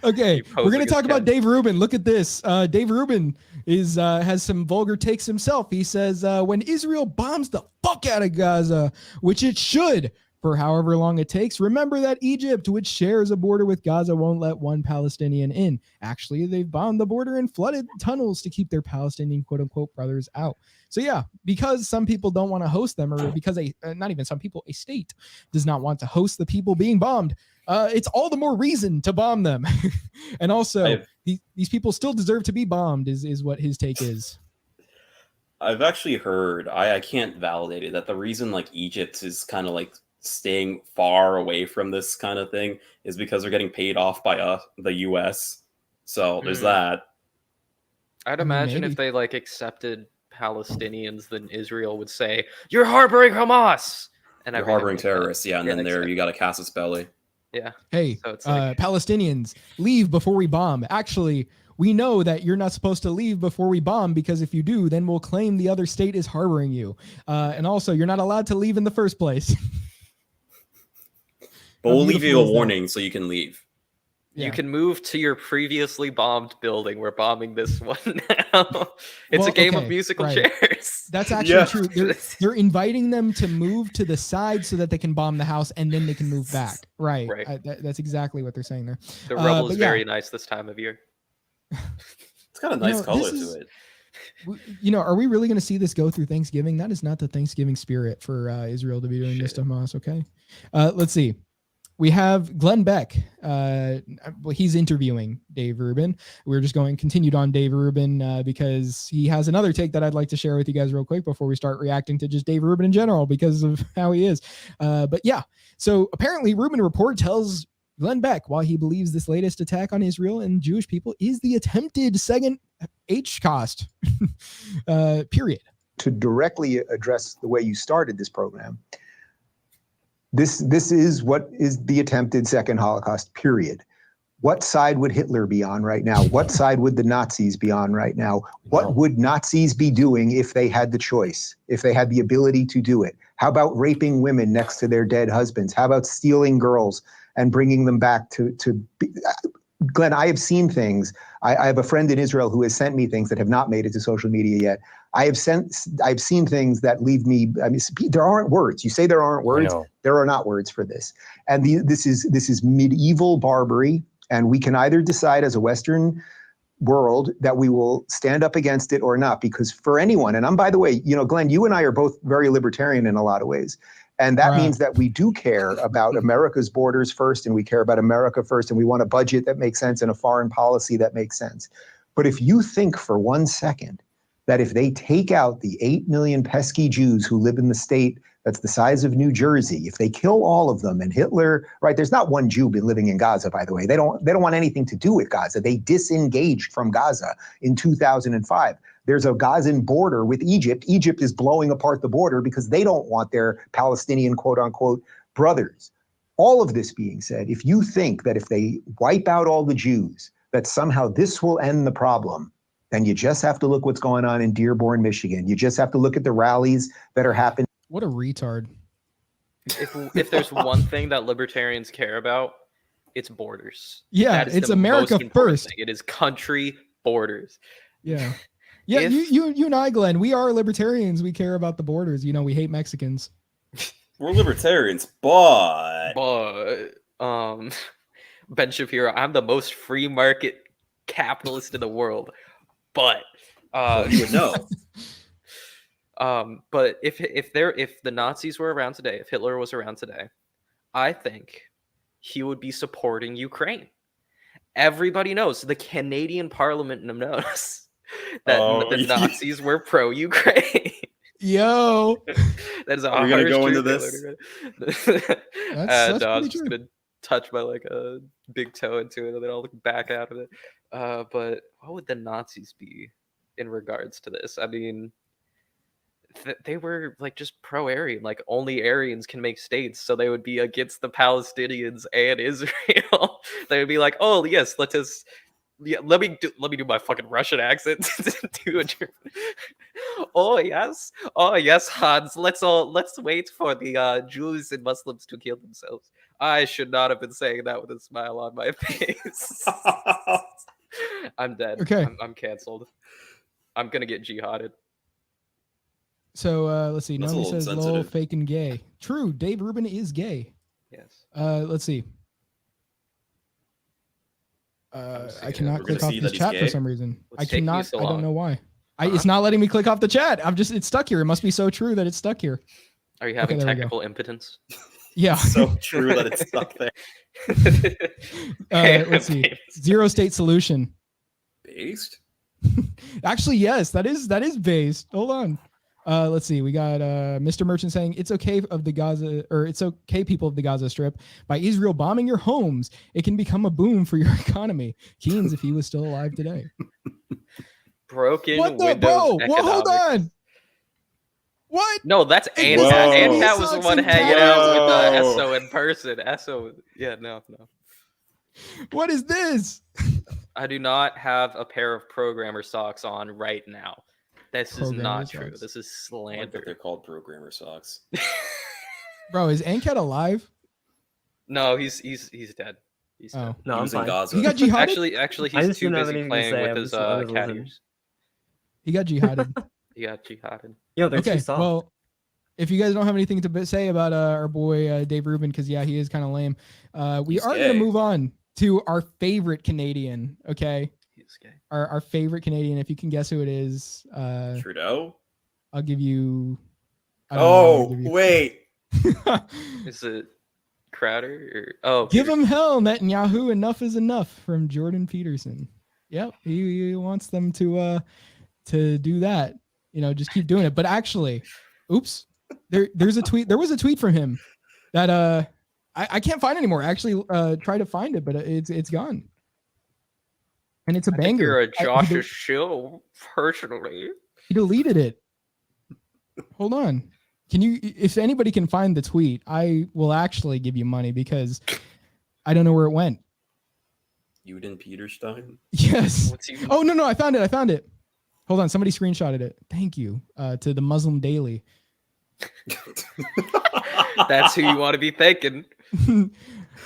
[SPEAKER 1] Okay, we're gonna talk about Dave Rubin. Look at this. Dave Rubin has some vulgar takes himself. He says when Israel bombs the fuck out of Gaza, which it should, for however long it takes, remember that Egypt, which shares a border with Gaza, won't let one Palestinian in. Actually, they've bombed the border and flooded tunnels to keep their Palestinian quote-unquote brothers out. So yeah, because some people don't want to host them, or because not even some people, a state does not want to host the people being bombed, it's all the more reason to bomb them. And also, these people still deserve to be bombed is what his take is.
[SPEAKER 3] I've actually heard, I can't validate it, that the reason like Egypt is kind of like staying far away from this kind of thing is because they're getting paid off by the US. So there's that.
[SPEAKER 2] I'd imagine if they like accepted Palestinians, then Israel would say, "You're harboring Hamas," and
[SPEAKER 3] you're harboring terrorists. Yeah, and then there you got a casus belli.
[SPEAKER 2] Yeah.
[SPEAKER 1] Hey,
[SPEAKER 2] so it's like,
[SPEAKER 1] Palestinians, leave before we bomb. Actually, we know that you're not supposed to leave before we bomb, because if you do, then we'll claim the other state is harboring you. And also, you're not allowed to leave in the first place.
[SPEAKER 3] But we'll leave you a warning so you can leave.
[SPEAKER 1] Yeah.
[SPEAKER 2] You can move to your previously bombed building. We're bombing this one now. It's a game of musical chairs.
[SPEAKER 1] That's actually true. They're inviting them to move to the side so that they can bomb the house, and then they can move back. Right. That's exactly what they're saying there.
[SPEAKER 2] The rubble is very nice this time of year.
[SPEAKER 3] It's got a nice color to it.
[SPEAKER 1] Are we really going to see this go through Thanksgiving? That is not the Thanksgiving spirit for Israel to be doing this to Hamas. Okay. Let's see. We have Glenn Beck. He's interviewing Dave Rubin. We're just continued on Dave Rubin because he has another take that I'd like to share with you guys real quick before we start reacting to just Dave Rubin in general because of how he is. But yeah, so apparently Rubin report tells Glenn Beck why he believes this latest attack on Israel and Jewish people is the attempted second H-cost, period.
[SPEAKER 11] To directly address the way you started this program, This is what is the attempted second Holocaust, period. What side would Hitler be on right now? What side would the Nazis be on right now? What would Nazis be doing if they had the choice, if they had the ability to do it? How about raping women next to their dead husbands? How about stealing girls and bringing them back to be, Glenn, I have seen things. I have a friend in Israel who has sent me things that have not made it to social media yet. I've seen things that leave me. I mean, there aren't words. You say there aren't words. There are not words for this. And this is medieval barbary. And we can either decide as a Western world that we will stand up against it or not. Because for anyone, and by the way, Glenn, you and I are both very libertarian in a lot of ways. And that means that we do care about America's borders first, and we care about America first, and we want a budget that makes sense and a foreign policy that makes sense. But if you think for 1 second that if they take out the 8 million pesky Jews who live in the state that's the size of New Jersey, if they kill all of them, and Hitler, right, there's not one Jew living in Gaza, by the way. They don't want anything to do with Gaza. They disengaged from Gaza in 2005. There's a Gazan border with Egypt. Egypt is blowing apart the border because they don't want their Palestinian quote unquote brothers. All of this being said, if you think that if they wipe out all the Jews, that somehow this will end the problem, then you just have to look what's going on in Dearborn, Michigan. You just have to look at the rallies that are happening.
[SPEAKER 1] What a retard.
[SPEAKER 2] If there's one thing that libertarians care about, it's borders.
[SPEAKER 1] Yeah, it's America first.
[SPEAKER 2] Thing. It is country borders.
[SPEAKER 1] Yeah. Yeah, you and I, Glenn, we are libertarians. We care about the borders. We hate Mexicans.
[SPEAKER 3] We're libertarians, but
[SPEAKER 2] Ben Shapiro, I'm the most free market capitalist in the world. But
[SPEAKER 3] you know.
[SPEAKER 2] But if the Nazis were around today, if Hitler was around today, I think he would be supporting Ukraine. Everybody knows, the Canadian Parliament knows that the Nazis were pro-Ukraine.
[SPEAKER 1] Yo,
[SPEAKER 2] that is
[SPEAKER 3] Are we gonna go into this?
[SPEAKER 1] That's
[SPEAKER 2] I'm just
[SPEAKER 1] true.
[SPEAKER 2] gonna touch my a big toe into it, and then I'll look back out of it. But what would the Nazis be in regards to this? I mean, they were just pro-Aryan, only Aryans can make states, so they would be against the Palestinians and Israel. They would be like, oh yes, let me do my fucking Russian accent. Oh yes, Hans. Let's wait for the Jews and Muslims to kill themselves. I should not have been saying that with a smile on my face. I'm dead.
[SPEAKER 1] Okay,
[SPEAKER 2] I'm canceled. I'm gonna get jihaded.
[SPEAKER 1] So let's see.
[SPEAKER 3] That's
[SPEAKER 1] Nomi says lol, fake and gay. True, Dave Rubin is gay.
[SPEAKER 2] Yes.
[SPEAKER 1] Let's see. I cannot click off this chat for some reason. I cannot. I don't know why. It's not letting me click off the chat. It's stuck here. It must be so true that it's stuck here.
[SPEAKER 2] Are you having technical impotence?
[SPEAKER 1] Yeah.
[SPEAKER 3] So true that it's stuck there.
[SPEAKER 1] Let's see. Zero state solution.
[SPEAKER 3] Based?
[SPEAKER 1] Actually, yes, that is based. Hold on. Let's see. We got Mr. Merchant saying it's okay it's okay, people of the Gaza Strip. By Israel bombing your homes, it can become a boom for your economy. Keynes, if he was still alive today.
[SPEAKER 2] Broken
[SPEAKER 1] what the
[SPEAKER 2] Windows
[SPEAKER 1] bro?
[SPEAKER 2] economics.
[SPEAKER 1] Well, hold on. What?
[SPEAKER 2] No, that's Ancat. Ancat was the one hanging out with Esso in person. Esso, yeah, no.
[SPEAKER 1] What is this?
[SPEAKER 2] I do not have a pair of programmer socks on right now. This is not true. This is slander.
[SPEAKER 3] They're called programmer socks.
[SPEAKER 1] Bro, is Ancat alive?
[SPEAKER 2] No, he's dead. He's dead.
[SPEAKER 4] No, I'm fine.
[SPEAKER 3] Gaza.
[SPEAKER 1] He got jihaded?
[SPEAKER 2] Actually, he's too busy playing with his cat ears.
[SPEAKER 1] He got jihaded.
[SPEAKER 2] He got jihaded.
[SPEAKER 4] Yo, they're too soft.
[SPEAKER 1] Well, if you guys don't have anything to say about our boy Dave Rubin, because he is kind of lame, we are going to move on to our favorite Canadian. Okay. Our favorite Canadian, if you can guess who it is.
[SPEAKER 3] Trudeau?
[SPEAKER 1] I'll give you.
[SPEAKER 3] Wait.
[SPEAKER 2] Is it Crowder?
[SPEAKER 1] Give him hell, Netanyahu. Enough is enough from Jordan Peterson. Yep, he wants them to do that. Just keep doing it. But actually, oops, there's a tweet. There was a tweet from him that I can't find anymore. I actually try to find it, but it's gone. And it's a banger.
[SPEAKER 2] Think you're a Joshua shill, personally.
[SPEAKER 1] He deleted it. Hold on. If anybody can find the tweet, I will actually give you money because I don't know where it went.
[SPEAKER 3] Jordan Peterson?
[SPEAKER 1] Yes. Oh, no, I found it. Hold on, somebody screenshotted it. Thank you to the Muslim Daily.
[SPEAKER 2] That's who you want to be thanking.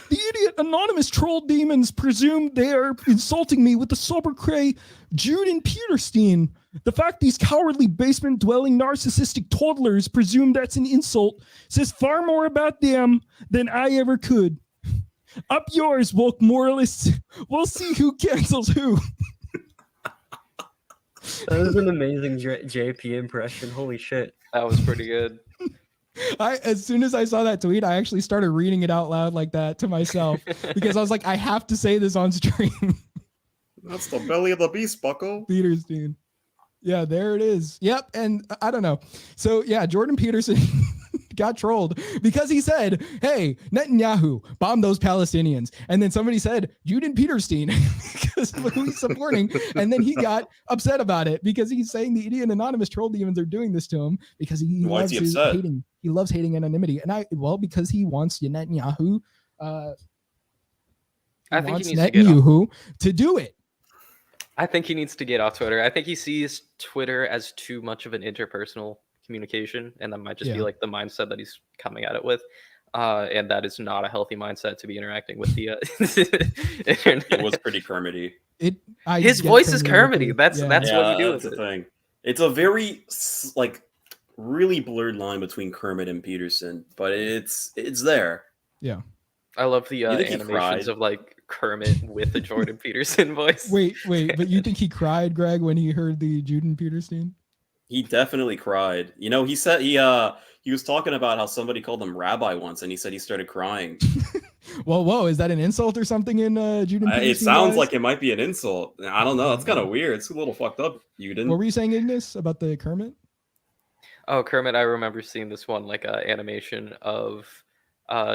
[SPEAKER 1] The idiot anonymous troll demons presume they are insulting me with the sobriquet Jordan Peterson. The fact these cowardly basement-dwelling narcissistic toddlers presume that's an insult says far more about them than I ever could. Up yours, woke moralists. We'll see who cancels who.
[SPEAKER 4] That was an amazing JP impression. Holy shit.
[SPEAKER 2] That was pretty good.
[SPEAKER 1] As soon as I saw that tweet, I actually started reading it out loud like that to myself because I was like, I have to say this on stream.
[SPEAKER 3] That's the belly of the beast, bucko.
[SPEAKER 1] Peterson. Yeah, there it is. Yep. And I don't know. So yeah, Jordan Peterson got trolled because he said, hey, Netanyahu, bomb those Palestinians. And then somebody said, Jordan Peterson, because of who he's supporting. And then he got upset about it because he's saying the idiot anonymous troll demons are doing this to him because he loves hating. He loves hating anonymity. And because he wants Netanyahu.
[SPEAKER 2] I think he needs
[SPEAKER 1] Netanyahu to do it.
[SPEAKER 2] I think he needs to get off Twitter. I think he sees Twitter as too much of an interpersonal communication, and that might just be like the mindset that he's coming at it with. And that is not a healthy mindset to be interacting with the internet.
[SPEAKER 3] It was pretty Kermity.
[SPEAKER 2] His voice is Kermity. That's what we do with
[SPEAKER 3] the thing. It's a very really blurred line between Kermit and Peterson, but it's there.
[SPEAKER 1] Yeah.
[SPEAKER 2] I love the animations of like Kermit with the Jordan Peterson voice.
[SPEAKER 1] Wait, but you think he cried, Greg, when he heard the Jordan Peterson?
[SPEAKER 3] He definitely cried. You know, he said he was talking about how somebody called him rabbi once, and he said he started crying.
[SPEAKER 1] Well, whoa, is that an insult or something in Jordan Peterson?
[SPEAKER 3] It sounds like it might be an insult. I don't know. That's kind of weird. It's a little fucked up, Jordan.
[SPEAKER 1] What were you saying, Ignis, about the Kermit?
[SPEAKER 2] Oh, Kermit, I remember seeing this one animation of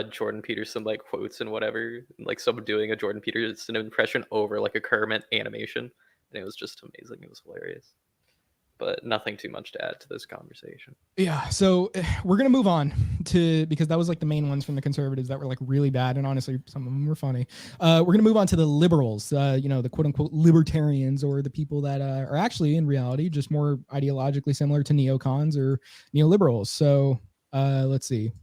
[SPEAKER 2] Jordan Peterson quotes and whatever, like someone doing a Jordan Peterson impression over like a Kermit animation, and it was just amazing. It was hilarious, but nothing too much to add to this conversation.
[SPEAKER 1] Yeah, so we're gonna move on to, because that was like the main ones from the conservatives that were like really bad, and honestly some of them were funny. We're gonna move on to the liberals, the quote unquote libertarians, or the people that are actually in reality just more ideologically similar to neocons or neoliberals. So let's see.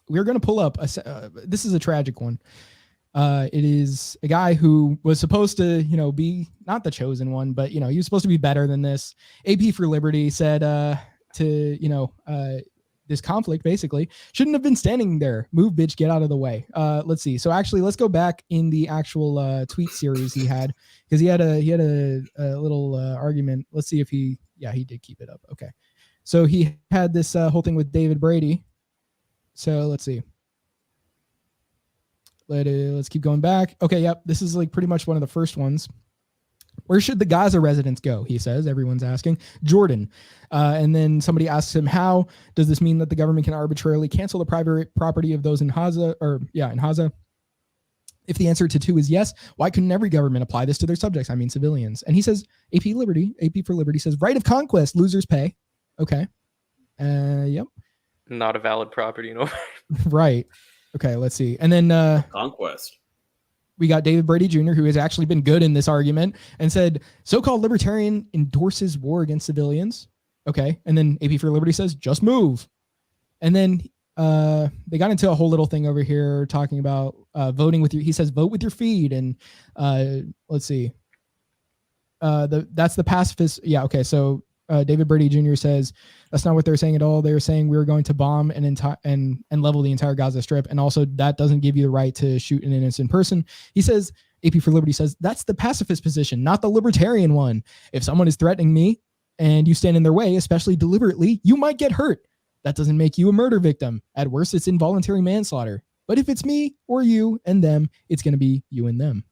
[SPEAKER 1] We're going to pull up, this is a tragic one. It is a guy who was supposed to, be not the chosen one, but, he was supposed to be better than this. AP for Liberty said this conflict basically shouldn't have been standing there. Move, bitch, get out of the way. Let's see. So actually, let's go back in the actual tweet series he had, because he had a little argument. Let's see if he did keep it up. Okay. So he had this whole thing with David Brady. So let's see. Let's keep going back. Okay, yep. This is like pretty much one of the first ones. Where should the Gaza residents go? He says. Everyone's asking. Jordan. And then somebody asks him, how does this mean that the government can arbitrarily cancel the private property of those in Gaza? In Gaza? If the answer to 2 is yes, why couldn't every government apply this to their subjects? I mean, civilians. And he says, AP for Liberty says, right of conquest, losers pay. Okay. Yep.
[SPEAKER 2] Not a valid property,
[SPEAKER 1] Right. Okay, let's see. And then
[SPEAKER 3] conquest.
[SPEAKER 1] We got David Brady Jr., who has actually been good in this argument, and said, so-called libertarian endorses war against civilians. Okay. And then AP for Liberty says, just move. And then they got into a whole little thing over here talking about voting with he says, vote with your feet. And let's see. That's the pacifist. Yeah. Okay. So David Brady Jr. says that's not what they're saying at all. They're saying we're going to bomb and level the entire Gaza Strip, and also that doesn't give you the right to shoot an innocent person. He says, AP for Liberty says, that's the pacifist position, not the libertarian one. If someone is threatening me and you stand in their way, especially deliberately, you might get hurt. That doesn't make you a murder victim. At worst, it's involuntary manslaughter. But if it's me or you and them, it's going to be you and them.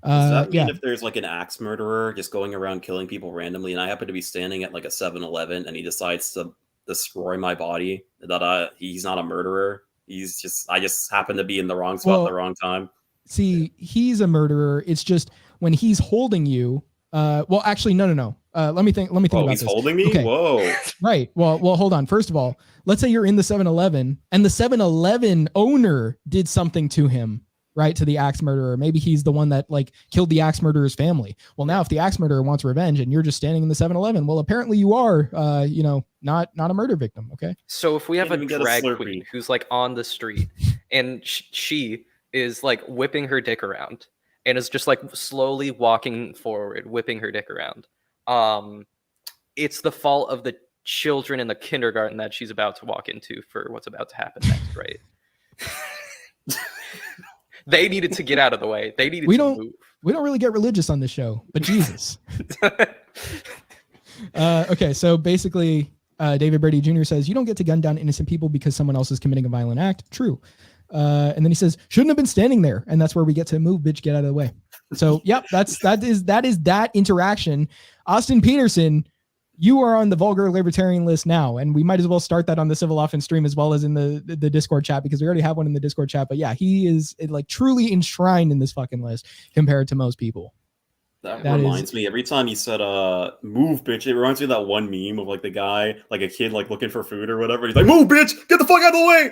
[SPEAKER 3] Does that mean if there's like an axe murderer just going around killing people randomly, and I happen to be standing at like a 7-Eleven and he decides to destroy my body, that he's not a murderer? I just happen to be in the wrong spot at the wrong time.
[SPEAKER 1] See, he's a murderer. It's just when he's holding you. Actually, no. Let me think about this.
[SPEAKER 3] He's holding me? Okay. Whoa.
[SPEAKER 1] Right. Well, hold on. First of all, let's say you're in the 7-Eleven and the 7-Eleven owner did something to him. right, to the axe murderer. Maybe he's the one that like killed the axe murderer's family. Well, now if the axe murderer wants revenge and you're just standing in the 7-Eleven, well, apparently you are, not a murder victim. Okay.
[SPEAKER 2] So if we have a
[SPEAKER 3] Can't even get a
[SPEAKER 2] drag
[SPEAKER 3] Slurpee.
[SPEAKER 2] queen who's like on the street and she is like whipping her dick around and is just like slowly walking forward, whipping her dick around. It's the fault of the children in the kindergarten that she's about to walk into for what's about to happen next, right? They needed to get out of the way. They needed to move.
[SPEAKER 1] We don't really get religious on this show, but Jesus. Okay, so basically, David Brady Jr. says, you don't get to gun down innocent people because someone else is committing a violent act. True. And then he says, shouldn't have been standing there. And that's where we get to move, bitch, get out of the way. So, yep, that is that interaction. Austin Peterson, you are on the vulgar libertarian list now, and we might as well start that on the Civil Offense stream as well as in the Discord chat, because we already have one in the Discord chat. But yeah, he is like truly enshrined in this fucking list compared to most people.
[SPEAKER 3] That reminds me, every time you said move, bitch, it reminds me of that one meme of like the guy, like a kid like looking for food or whatever. He's like, move, bitch, get the fuck out of the way.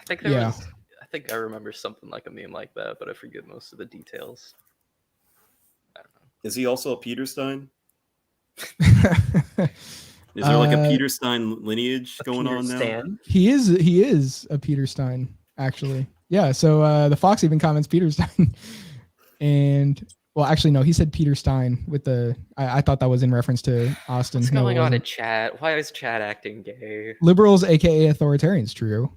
[SPEAKER 2] I think I remember something like a meme like that, but I forget most of the details. I don't know.
[SPEAKER 3] Is he also a Peter Stein? Is there like a Peter Stein lineage going on now?
[SPEAKER 1] He is a Peter Stein, actually. Yeah, so the Fox even comments Peter Stein. And well, actually, no, he said Peter Stein with the. I thought that was in reference to Austin.
[SPEAKER 2] What's going on in chat? Why is chat acting gay?
[SPEAKER 1] Liberals, aka authoritarians, true.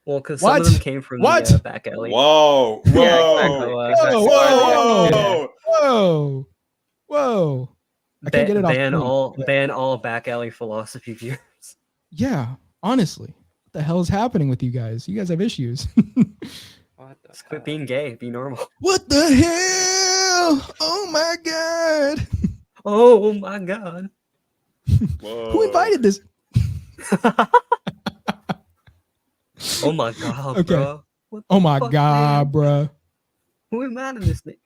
[SPEAKER 4] Well, because some of them came from the back alley.
[SPEAKER 3] Whoa! Whoa!
[SPEAKER 1] Yeah, exactly. Whoa! I can't get it off.
[SPEAKER 4] Ban all back alley philosophy viewers.
[SPEAKER 1] Yeah, honestly, what the hell is happening with you guys? You guys have issues.
[SPEAKER 4] Just quit being gay. Be normal.
[SPEAKER 1] What the hell? Oh my god!
[SPEAKER 4] Oh my god!
[SPEAKER 1] Who invited this?
[SPEAKER 4] Oh my god,
[SPEAKER 1] okay.
[SPEAKER 4] bro!
[SPEAKER 1] Oh my god, bro!
[SPEAKER 4] Who invited this thing?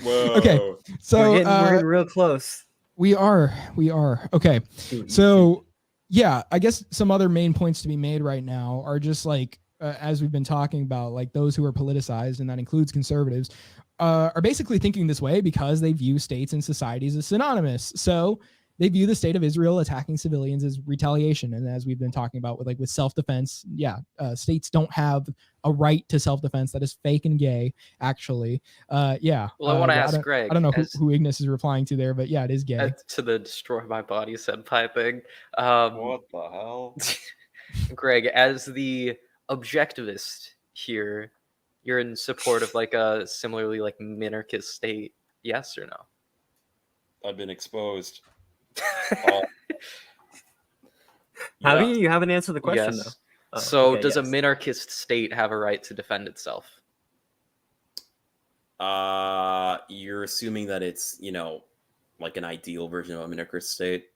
[SPEAKER 3] Whoa!
[SPEAKER 1] Okay, so
[SPEAKER 4] we're getting real close.
[SPEAKER 1] We are. Okay, so yeah, I guess some other main points to be made right now are just like. As we've been talking about, like those who are politicized, and that includes conservatives, are basically thinking this way because they view states and societies as synonymous. So they view the state of Israel attacking civilians as retaliation. And as we've been talking about with self-defense, states don't have a right to self-defense. That is fake and gay, actually. Yeah.
[SPEAKER 2] Well, I want to ask Greg.
[SPEAKER 1] I don't know who Ignis is replying to there, but yeah, it is gay.
[SPEAKER 2] To the destroy my body senpai thing.
[SPEAKER 3] What the hell?
[SPEAKER 2] Greg, as the objectivist here, you're in support of like a similarly like minarchist state, yes or no?
[SPEAKER 3] I've been exposed.
[SPEAKER 4] How do you haven't answered the question though? Oh,
[SPEAKER 2] so okay, does a minarchist state have a right to defend itself?
[SPEAKER 3] You're assuming that it's, like an ideal version of a minarchist state?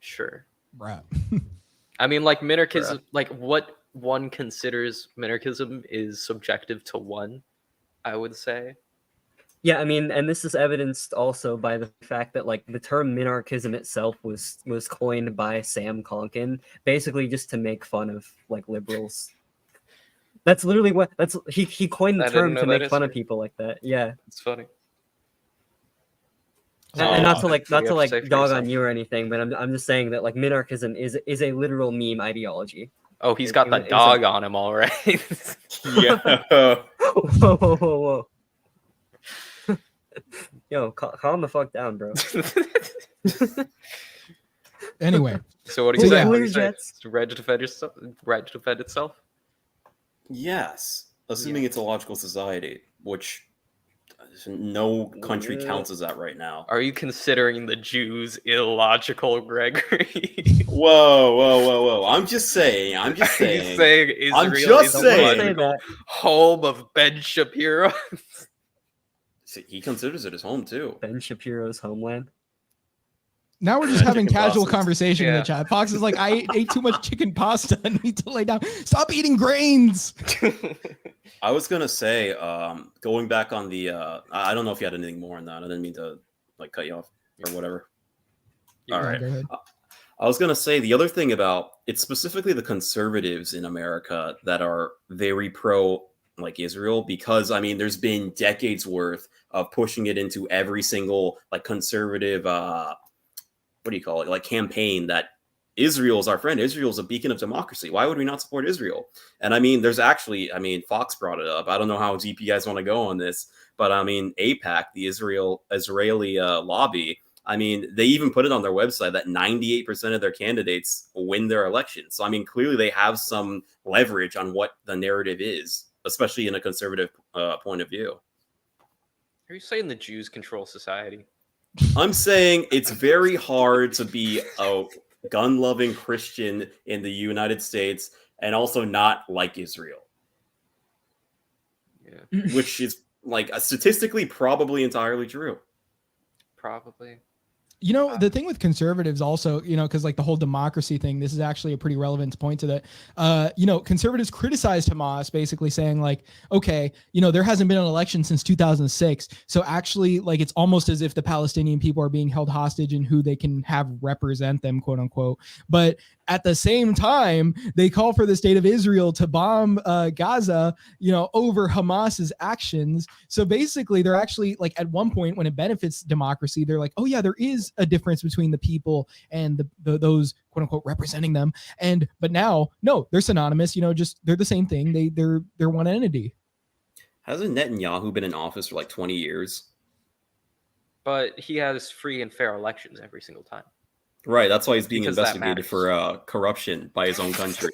[SPEAKER 2] Sure.
[SPEAKER 1] Right.
[SPEAKER 2] I mean, like minarchism, like what one considers minarchism is subjective to one, I would say.
[SPEAKER 4] Yeah, I mean, and this is evidenced also by the fact that like the term minarchism itself was coined by Sam Konkin, basically just to make fun of like liberals. That's literally what he coined the term to make fun of people like that. Yeah,
[SPEAKER 2] it's funny.
[SPEAKER 4] And not to dog on you or anything, but I'm just saying that like minarchism is a literal meme ideology.
[SPEAKER 2] Oh, he's got the dog on him, all right.
[SPEAKER 3] Yeah.
[SPEAKER 4] Whoa. Yo, calm the fuck down, bro.
[SPEAKER 1] Anyway.
[SPEAKER 2] So what do you say? Is right to defend yourself? Right to defend itself?
[SPEAKER 3] Yes. Assuming it's a logical society, which no country counts as that right now.
[SPEAKER 2] Are you considering the Jews illogical, Gregory?
[SPEAKER 3] Whoa. I'm just saying.
[SPEAKER 2] He's saying Israel is the home of Ben Shapiro.
[SPEAKER 3] See, he considers it his home too.
[SPEAKER 4] Ben Shapiro's homeland.
[SPEAKER 1] Now we're just having casual conversation in the chat. Fox is like, I ate too much chicken pasta. I need to lay down. Stop eating grains.
[SPEAKER 3] I was gonna say, going back on the, I don't know if you had anything more on that. I didn't mean to like cut you off or whatever. All right. I was going to say the other thing about it's specifically the conservatives in America that are very pro like Israel, because I mean there's been decades worth of pushing it into every single like conservative what do you call it, like campaign that Israel is our friend. Israel is a beacon of democracy. Why would we not support Israel? And I mean, there's actually, I mean, Fox brought it up. I don't know how deep you guys want to go on this, but I mean, AIPAC, the Israeli lobby, I mean, they even put it on their website that 98% of their candidates win their elections. So I mean, clearly they have some leverage on what the narrative is, especially in a conservative point of view.
[SPEAKER 2] Are you saying the Jews control society?
[SPEAKER 3] I'm saying it's very hard to be a gun-loving Christian in the United States and also not like Israel.
[SPEAKER 2] Yeah.
[SPEAKER 3] Which is like statistically probably entirely true.
[SPEAKER 2] Probably.
[SPEAKER 1] You know, the thing with conservatives also, you know, because like the whole democracy thing, this is actually a pretty relevant point to that. You know, conservatives criticized Hamas, basically saying like, okay, you know, there hasn't been an election since 2006. So actually, like, it's almost as if the Palestinian people are being held hostage in who they can have represent them, quote unquote. But at the same time, they call for the state of Israel to bomb Gaza, you know, over Hamas's actions. So basically, they're actually like at one point when it benefits democracy, they're like, oh yeah, there is a difference between the people and those quote unquote representing them. But now, no, they're synonymous. You know, just they're the same thing. They're one entity.
[SPEAKER 3] Hasn't Netanyahu been in office for like 20 years?
[SPEAKER 2] But he has free and fair elections every single time.
[SPEAKER 3] Right, that's why he's being
[SPEAKER 2] Because
[SPEAKER 3] investigated for corruption by his own country.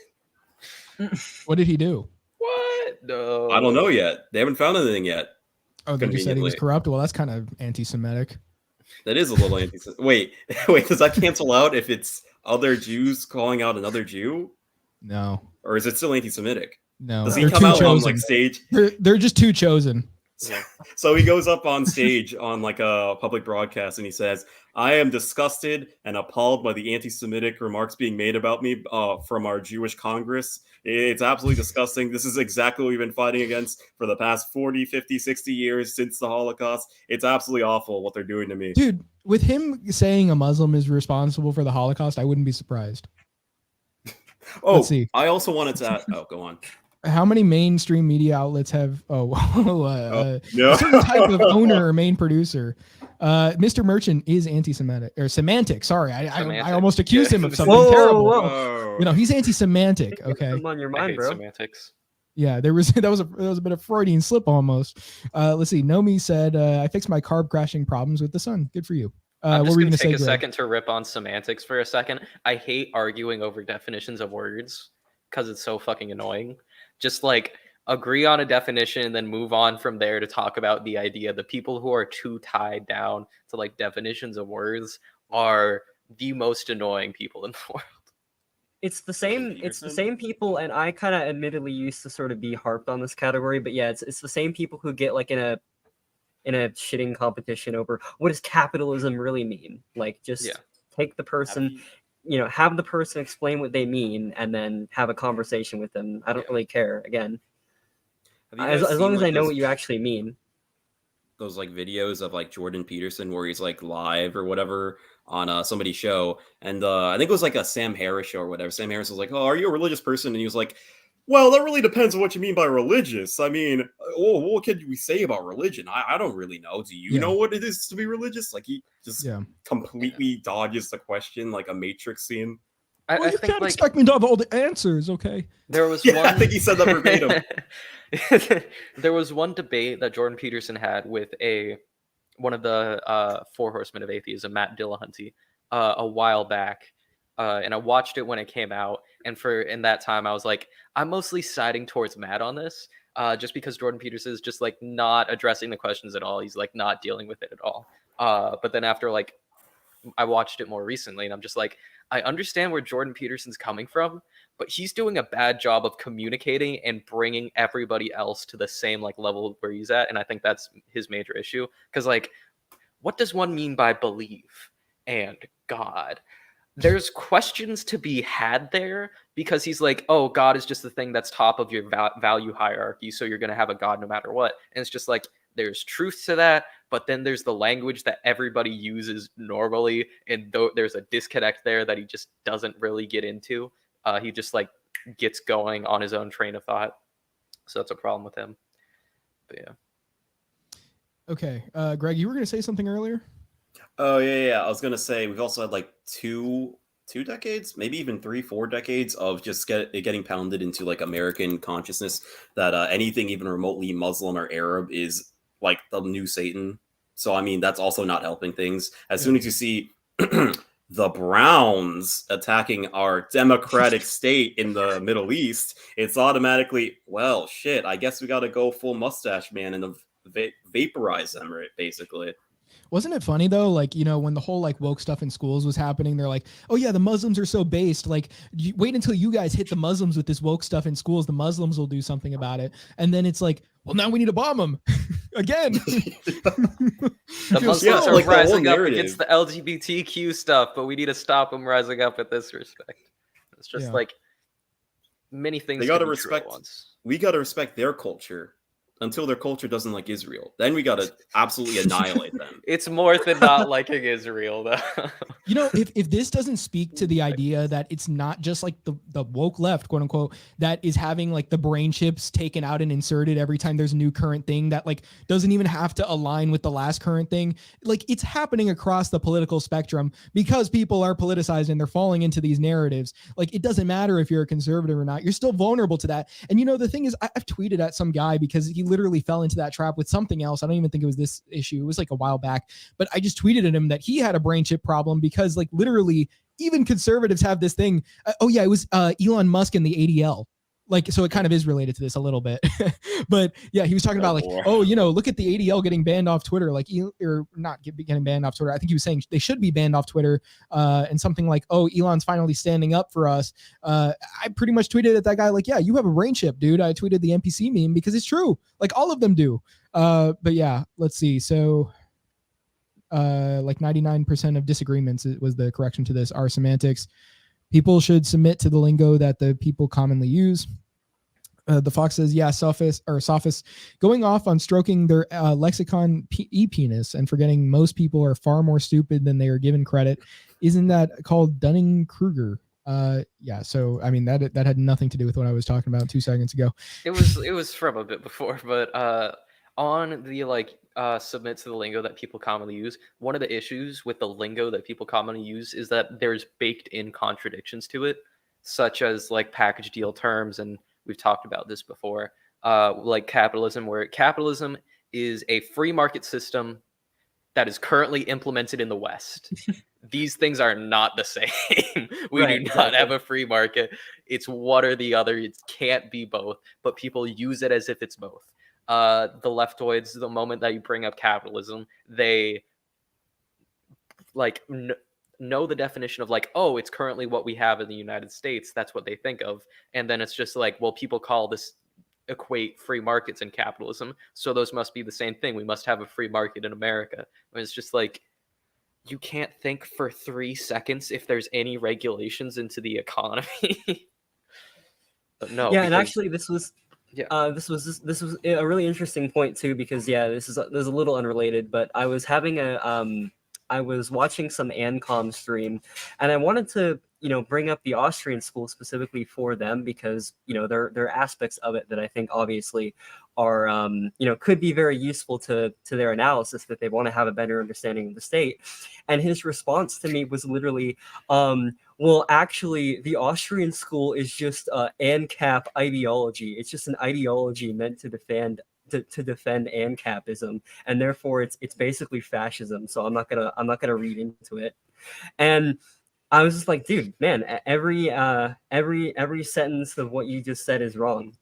[SPEAKER 1] What did he do?
[SPEAKER 2] What? No.
[SPEAKER 3] I don't know yet. They haven't found anything yet.
[SPEAKER 1] Oh, they just said he was corrupt. Well, that's kind of anti-Semitic.
[SPEAKER 3] That is a little anti-Semitic. Wait, does that cancel out if it's other Jews calling out another Jew?
[SPEAKER 1] No.
[SPEAKER 3] Or is it still anti-Semitic?
[SPEAKER 1] No.
[SPEAKER 3] Does he come out on like stage?
[SPEAKER 1] They're just too chosen.
[SPEAKER 3] So he goes up on stage on like a public broadcast and he says, I am disgusted and appalled by the anti-Semitic remarks being made about me from our Jewish Congress. It's absolutely disgusting. This is exactly what we've been fighting against for the past 40, 50, 60 years since the Holocaust. It's absolutely awful what they're doing to me.
[SPEAKER 1] Dude, with him saying a Muslim is responsible for the Holocaust, I wouldn't be surprised.
[SPEAKER 3] Oh,
[SPEAKER 1] let's see.
[SPEAKER 3] I also wanted to go on.
[SPEAKER 1] How many mainstream media outlets have
[SPEAKER 3] no.
[SPEAKER 1] a certain type of owner or main producer? Mr. Merchant is anti-Semitic or semantic. Sorry, I almost accused him of something terrible.
[SPEAKER 4] Whoa.
[SPEAKER 1] You know, he's anti-semantic. Okay,
[SPEAKER 4] on your mind, bro.
[SPEAKER 2] Semantics.
[SPEAKER 1] Yeah, that was a bit of Freudian slip almost. Let's see. Nomi said, "I fixed my carb crashing problems with the sun. Good for you."
[SPEAKER 2] I'm just going to take a second to rip on semantics for a second. I hate arguing over definitions of words because it's so fucking annoying. Just like agree on a definition and then move on from there to talk about the idea. The people who are too tied down to like definitions of words are the most annoying people in the world.
[SPEAKER 4] It's the same people, and I kind of admittedly used to sort of be harped on this category, but yeah, it's the same people who get like in a shitting competition over what does capitalism really mean. Like just take the person, you know, have the person explain what they mean and then have a conversation with them. I don't really care. Again, as long as I know what you actually mean.
[SPEAKER 3] Those like videos of like Jordan Peterson where he's like live or whatever on somebody's show, and I think it was like a Sam Harris show or whatever. Sam Harris was like, "Oh, are you a religious person?" And he was like, "Well, that really depends on what you mean by religious. I mean, what can we say about religion? I don't really know. Do you know what it is to be religious?" Like he just completely dodges the question like a Matrix scene.
[SPEAKER 1] I you can't expect me to have all the answers, okay?
[SPEAKER 2] There was
[SPEAKER 3] I think he said that verbatim.
[SPEAKER 2] There was one debate that Jordan Peterson had with one of the four horsemen of atheism, Matt Dillahunty, a while back. And I watched it when it came out. And in that time, I was like, I'm mostly siding towards Matt on this, just because Jordan Peterson is just like not addressing the questions at all. He's like not dealing with it at all. But then after like I watched it more recently, and I'm just like, I understand where Jordan Peterson's coming from, but he's doing a bad job of communicating and bringing everybody else to the same like level where he's at. And I think that's his major issue. Because like, what does one mean by believe and God? There's questions to be had there because he's like, oh, God is just the thing that's top of your value hierarchy. So you're going to have a God no matter what. And it's just like, there's truth to that, but then there's the language that everybody uses normally, and there's a disconnect there that he just doesn't really get into. He just like gets going on his own train of thought, so that's a problem with him. But yeah.
[SPEAKER 1] Okay, Greg, you were going to say something earlier?
[SPEAKER 3] Oh yeah. I was gonna say we've also had like two decades, maybe even 3-4 decades of just getting pounded into like American consciousness that anything even remotely Muslim or Arab is like the new Satan. So I mean that's also not helping things. As soon as you see the Browns attacking our democratic state in the Middle East, it's automatically, well, shit, I guess we got to go full mustache man and vaporize them, right, basically.
[SPEAKER 1] Wasn't it funny though? Like, you know, when the whole like woke stuff in schools was happening, they're like, oh yeah, the Muslims are so based. Like, wait until you guys hit the Muslims with this woke stuff in schools. The Muslims will do something about it. And then it's like, well, now we need to bomb them again.
[SPEAKER 2] The Muslims are like rising up against the LGBTQ stuff, but we need to stop them rising up at this respect. It's just like many things.
[SPEAKER 3] They got to respect. We got to respect their culture. Until their culture doesn't like Israel. Then we got to absolutely annihilate them.
[SPEAKER 2] It's more than not liking Israel, though.
[SPEAKER 1] You know, if this doesn't speak to the idea that it's not just like the woke left, quote unquote, that is having like the brain chips taken out and inserted every time there's a new current thing that like doesn't even have to align with the last current thing. Like it's happening across the political spectrum because people are politicized and they're falling into these narratives. Like it doesn't matter if you're a conservative or not. You're still vulnerable to that. And you know, the thing is, I've tweeted at some guy because he literally fell into that trap with something else. I don't even think it was this issue. It was like a while back, but I just tweeted at him that he had a brain chip problem because like literally even conservatives have this thing. Oh yeah, it was Elon Musk and the ADL. Like, so it kind of is related to this a little bit, but yeah, he was talking about like, oh, you know, look at the ADL getting banned off Twitter, like, or not getting banned off Twitter. I think he was saying they should be banned off Twitter, and something like, oh, Elon's finally standing up for us. I pretty much tweeted at that guy like, yeah, you have a brain chip, dude. I tweeted the NPC meme because it's true. Like all of them do. But yeah, let's see. So like 99% of disagreements was the correction to this are semantics. People should submit to the lingo that the people commonly use. The Fox says, yeah, sophists going off on stroking their lexicon e-penis and forgetting most people are far more stupid than they are given credit. Isn't that called Dunning-Kruger? Yeah, so I mean that had nothing to do with what I was talking about 2 seconds ago.
[SPEAKER 2] It was from a bit before, but on the like submit to the lingo that people commonly use, one of the issues with the lingo that people commonly use is that there's baked in contradictions to it, such as like package deal terms, and we've talked about this before, like capitalism, where capitalism is a free market system that is currently implemented in the West. These things are not the same. We do not have a free market. It's one or the other. It can't be both, but people use it as if it's both. The leftoids, the moment that you bring up capitalism, they like know the definition of like, oh, it's currently what we have in the United States. That's what they think of. And then it's just like, well, people call this equate free markets and capitalism. So those must be the same thing. We must have a free market in America. And it's just like, you can't think for 3 seconds if there's any regulations into the economy. But no.
[SPEAKER 4] Yeah, and actually this was this was a really interesting point too, because this is a little unrelated, but I was having I was watching some Ancom stream, and I wanted to bring up the Austrian school specifically for them because there are aspects of it that I think obviously are could be very useful to their analysis if they want to have a better understanding of the state. And his response to me was literally, well, actually, the Austrian school is just ANCAP ideology. It's just an ideology meant to defend ANCAPism, and therefore it's basically fascism. So I'm not gonna read into it. And I was just like, dude, man, every sentence of what you just said is wrong.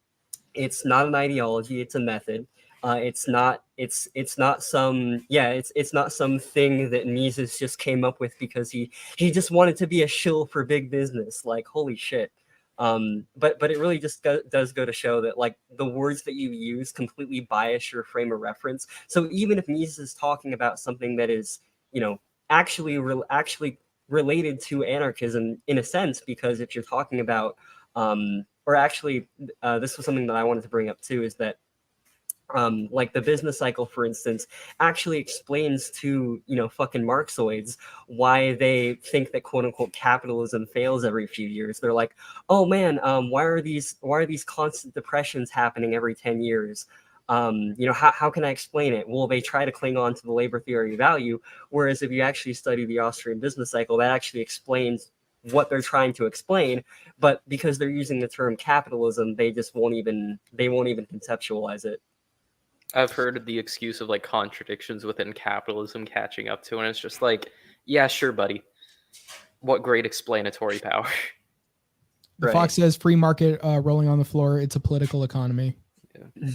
[SPEAKER 4] It's not an ideology. It's a method. It's not some thing that Mises just came up with because he just wanted to be a shill for big business. Like, holy shit. But it really just does go to show that like the words that you use completely bias your frame of reference. So even if Mises is talking about something that is actually related to anarchism in a sense, because if you're talking about this was something that I wanted to bring up too, is that like the business cycle, for instance, actually explains to, fucking Marxoids why they think that quote unquote capitalism fails every few years. They're like, oh man, why are these constant depressions happening every 10 years? How can I explain it? Well, they try to cling on to the labor theory of value, whereas if you actually study the Austrian business cycle, that actually explains what they're trying to explain, but because they're using the term capitalism, they won't even conceptualize it.
[SPEAKER 2] I've heard of the excuse of like contradictions within capitalism catching up to, and it's just like, yeah, sure, buddy. What great explanatory power.
[SPEAKER 1] The Fox says free market rolling on the floor. It's a political economy.
[SPEAKER 2] Yeah.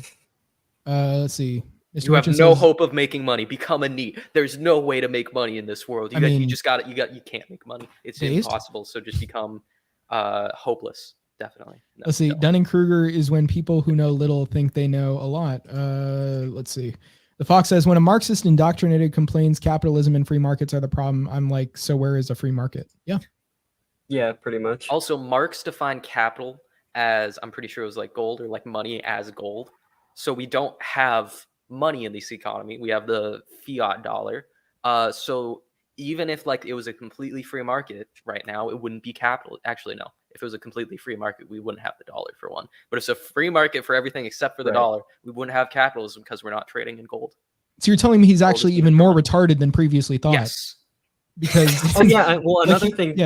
[SPEAKER 1] Let's see. Mr.
[SPEAKER 2] You have
[SPEAKER 1] Richard
[SPEAKER 2] no
[SPEAKER 1] says,
[SPEAKER 2] hope of making money. Become a NEET. There's no way to make money in this world. You can't make money. It's impossible. So just become hopeless. Definitely. No,
[SPEAKER 1] let's see.
[SPEAKER 2] no.
[SPEAKER 1] Dunning-Kruger is when people who know little think they know a lot. Let's see. The Fox says, when a Marxist indoctrinated complains capitalism and free markets are the problem, I'm like, so where is a free market? Yeah.
[SPEAKER 4] Yeah, pretty much.
[SPEAKER 2] Also, Marx defined capital as, I'm pretty sure it was like gold or like money as gold. So we don't have money in this economy. We have the fiat dollar. So even if like it was a completely free market right now, it wouldn't be capital. Actually, no. If it was a completely free market, we wouldn't have the dollar for one. But if it's a free market for everything except for the dollar, we wouldn't have capitalism because we're not trading in gold.
[SPEAKER 1] So you're telling me he's actually even more retarded than previously thought?
[SPEAKER 2] Yes.
[SPEAKER 1] Because
[SPEAKER 4] another thing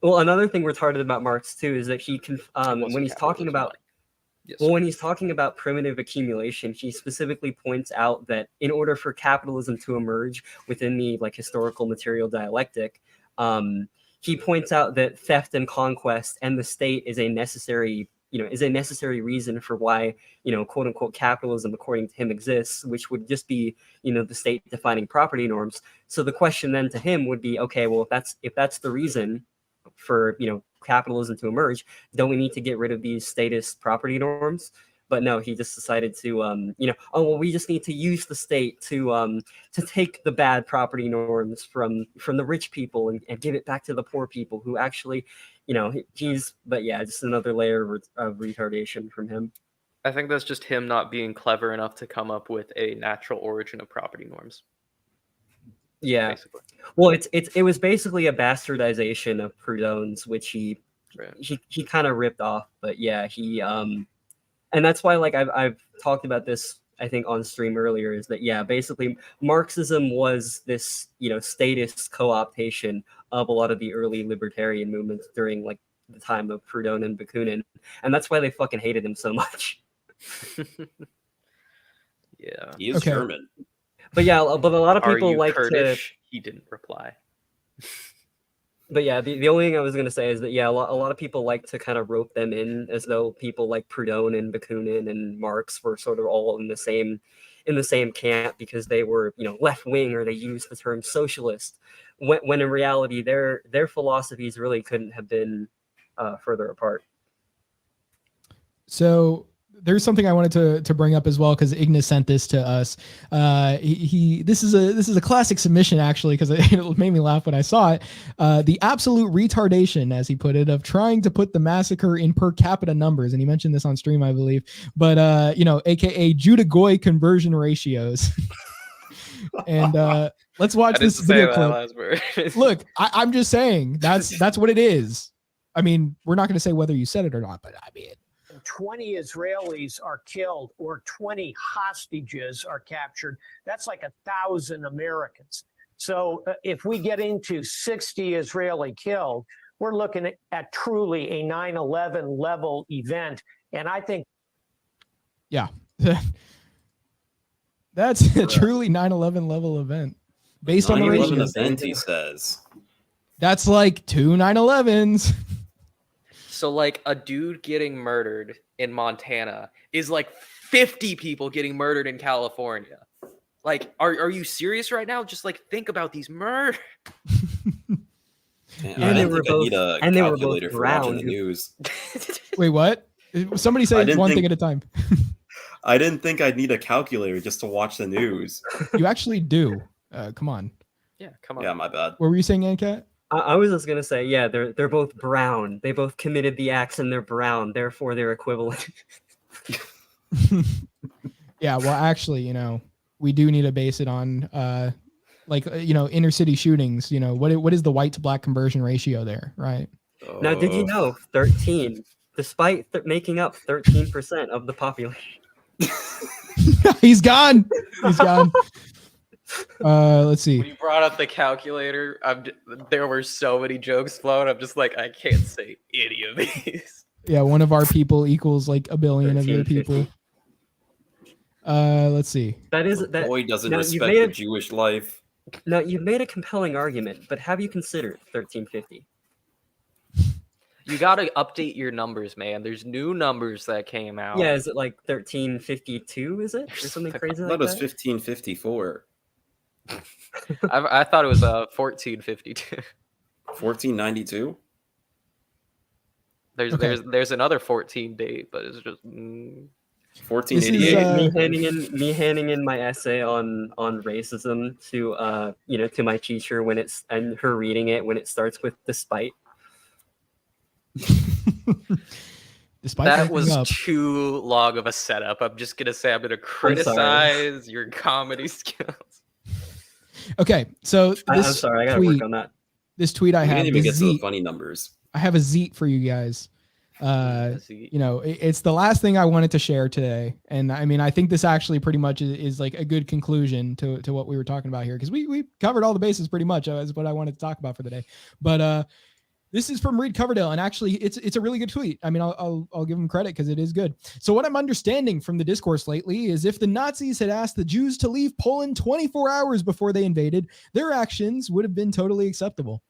[SPEAKER 4] retarded about Marx too is that he can when he's talking about when he's talking about primitive accumulation, he specifically points out that in order for capitalism to emerge within the like historical material dialectic, he points out that theft and conquest and the state is a necessary reason for why, quote unquote capitalism, according to him, exists, which would just be, the state defining property norms. So the question then to him would be, okay, well, if that's the reason for, capitalism to emerge, don't we need to get rid of these statist property norms? But no, he just decided to, we just need to use the state to take the bad property norms from the rich people and give it back to the poor people who actually, just another layer of retardation from him.
[SPEAKER 2] I think that's just him not being clever enough to come up with a natural origin of property norms.
[SPEAKER 4] Yeah. Basically. Well, it was basically a bastardization of Proudhon's, which he kind of ripped off. But yeah, he and that's why, like, I've talked about this, I think, on stream earlier, is that, yeah, basically Marxism was this, statist co-optation of a lot of the early libertarian movements during, like, the time of Proudhon and Bakunin. And that's why they fucking hated him so much.
[SPEAKER 2] Yeah.
[SPEAKER 3] He is German.
[SPEAKER 4] But yeah, but a lot of people like
[SPEAKER 2] Kurdish? He didn't reply.
[SPEAKER 4] But yeah, the only thing I was going to say is that, yeah, a lot of people like to kind of rope them in as though people like Proudhon and Bakunin and Marx were sort of all in the same camp because they were, left wing, or they used the term socialist, when in reality their philosophies really couldn't have been further apart.
[SPEAKER 1] So there's something I wanted to bring up as well, because Ignis sent this to us. This is a classic submission, actually, because it made me laugh when I saw it. The absolute retardation, as he put it, of trying to put the massacre in per capita numbers, and he mentioned this on stream, I believe. But AKA Judah Goy conversion ratios. And let's watch this video clip. Look, I'm just saying that's what it is. I mean, we're not going to say whether you said it or not, but I mean.
[SPEAKER 12] 20 Israelis are killed or 20 hostages are captured. That's like 1,000 Americans. So if we get into 60 Israeli killed, we're looking at truly a 9/11 level event. And I think.
[SPEAKER 1] Yeah, that's a truly 9/11 level event based on the ratio.
[SPEAKER 3] Event, he says.
[SPEAKER 1] That's like 2 9/11s.
[SPEAKER 2] So, like, a dude getting murdered in Montana is like 50 people getting murdered in California. Like, are you serious right now? Just, like, think about these murders.
[SPEAKER 3] And they were both for watching the news.
[SPEAKER 1] Wait, what? Somebody say one thing at a time.
[SPEAKER 3] I didn't think I'd need a calculator just to watch the news.
[SPEAKER 1] You actually do. Come on.
[SPEAKER 2] Yeah, come on.
[SPEAKER 3] Yeah, my bad.
[SPEAKER 1] What were you saying, Ancat?
[SPEAKER 4] I was just gonna say, yeah, they're both brown. They both committed the acts and they're brown. Therefore, they're equivalent.
[SPEAKER 1] Yeah, well, actually, we do need to base it on inner city shootings. What is the white to black conversion ratio there, right?
[SPEAKER 4] Now, did you know 13, despite making up 13% of the population?
[SPEAKER 1] He's gone. Let's see.
[SPEAKER 2] When you brought up the calculator, there were so many jokes flown. I'm just like, I can't say any of these.
[SPEAKER 1] Yeah, one of our people equals like a billion of your people. Let's see.
[SPEAKER 3] That boy doesn't respect the Jewish life.
[SPEAKER 4] No, you've made a compelling argument, but have you considered 1350?
[SPEAKER 2] You got to update your numbers, man. There's new numbers that came out.
[SPEAKER 4] Yeah, is it like 1352? Is it or something crazy like that?
[SPEAKER 3] That was 1554.
[SPEAKER 2] I thought it was 1452.
[SPEAKER 3] 1492.
[SPEAKER 2] There's another 14 date, but it's just
[SPEAKER 3] 1488.
[SPEAKER 4] Me handing in my essay on racism to my teacher and her reading it when it starts with despite.
[SPEAKER 2] That was too long of a setup. I'm just gonna say I'm gonna criticize your comedy skills.
[SPEAKER 1] Okay, so
[SPEAKER 4] I'm sorry, I gotta work on that.
[SPEAKER 1] This tweet I have.
[SPEAKER 3] Didn't even get to the funny numbers.
[SPEAKER 1] I have a zeet for you guys. It's the last thing I wanted to share today, and I mean I think this actually pretty much is like a good conclusion to what we were talking about here, because we covered all the bases pretty much. Is what I wanted to talk about for the day, but this is from Reed Coverdale, and actually it's a really good tweet. I mean, I'll give him credit because it is good. So what I'm understanding from the discourse lately is if the Nazis had asked the Jews to leave Poland 24 hours before they invaded, their actions would have been totally acceptable.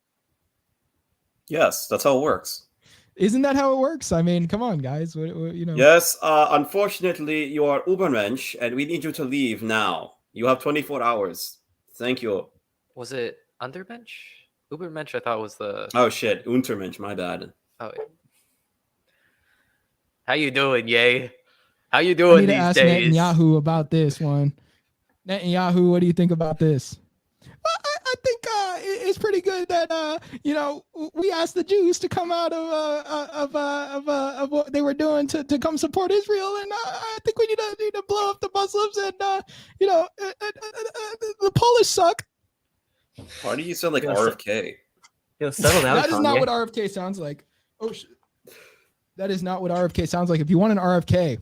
[SPEAKER 3] Yes, that's how it works.
[SPEAKER 1] Isn't that how it works? I mean, come on, guys.
[SPEAKER 3] Yes, unfortunately, you are Ubermensch, and we need you to leave now. You have 24 hours. Thank you.
[SPEAKER 2] Was it Underbench? Ubermensch, I thought was the...
[SPEAKER 3] Oh, shit. Untermensch, my bad.
[SPEAKER 2] Oh, yeah. How you doing, yay? How you doing these days?
[SPEAKER 1] I need to ask Netanyahu about this one. Netanyahu, what do you think about this? I think it's pretty good that we asked the Jews to come out of what they were doing to come support Israel, and I think we need to blow up the Muslims, and the Polish suck.
[SPEAKER 3] Why do you sound like RFK?
[SPEAKER 4] Settle down.
[SPEAKER 1] That is not what RFK sounds like. Oh shit. That is not what RFK sounds like. If you want an RFK,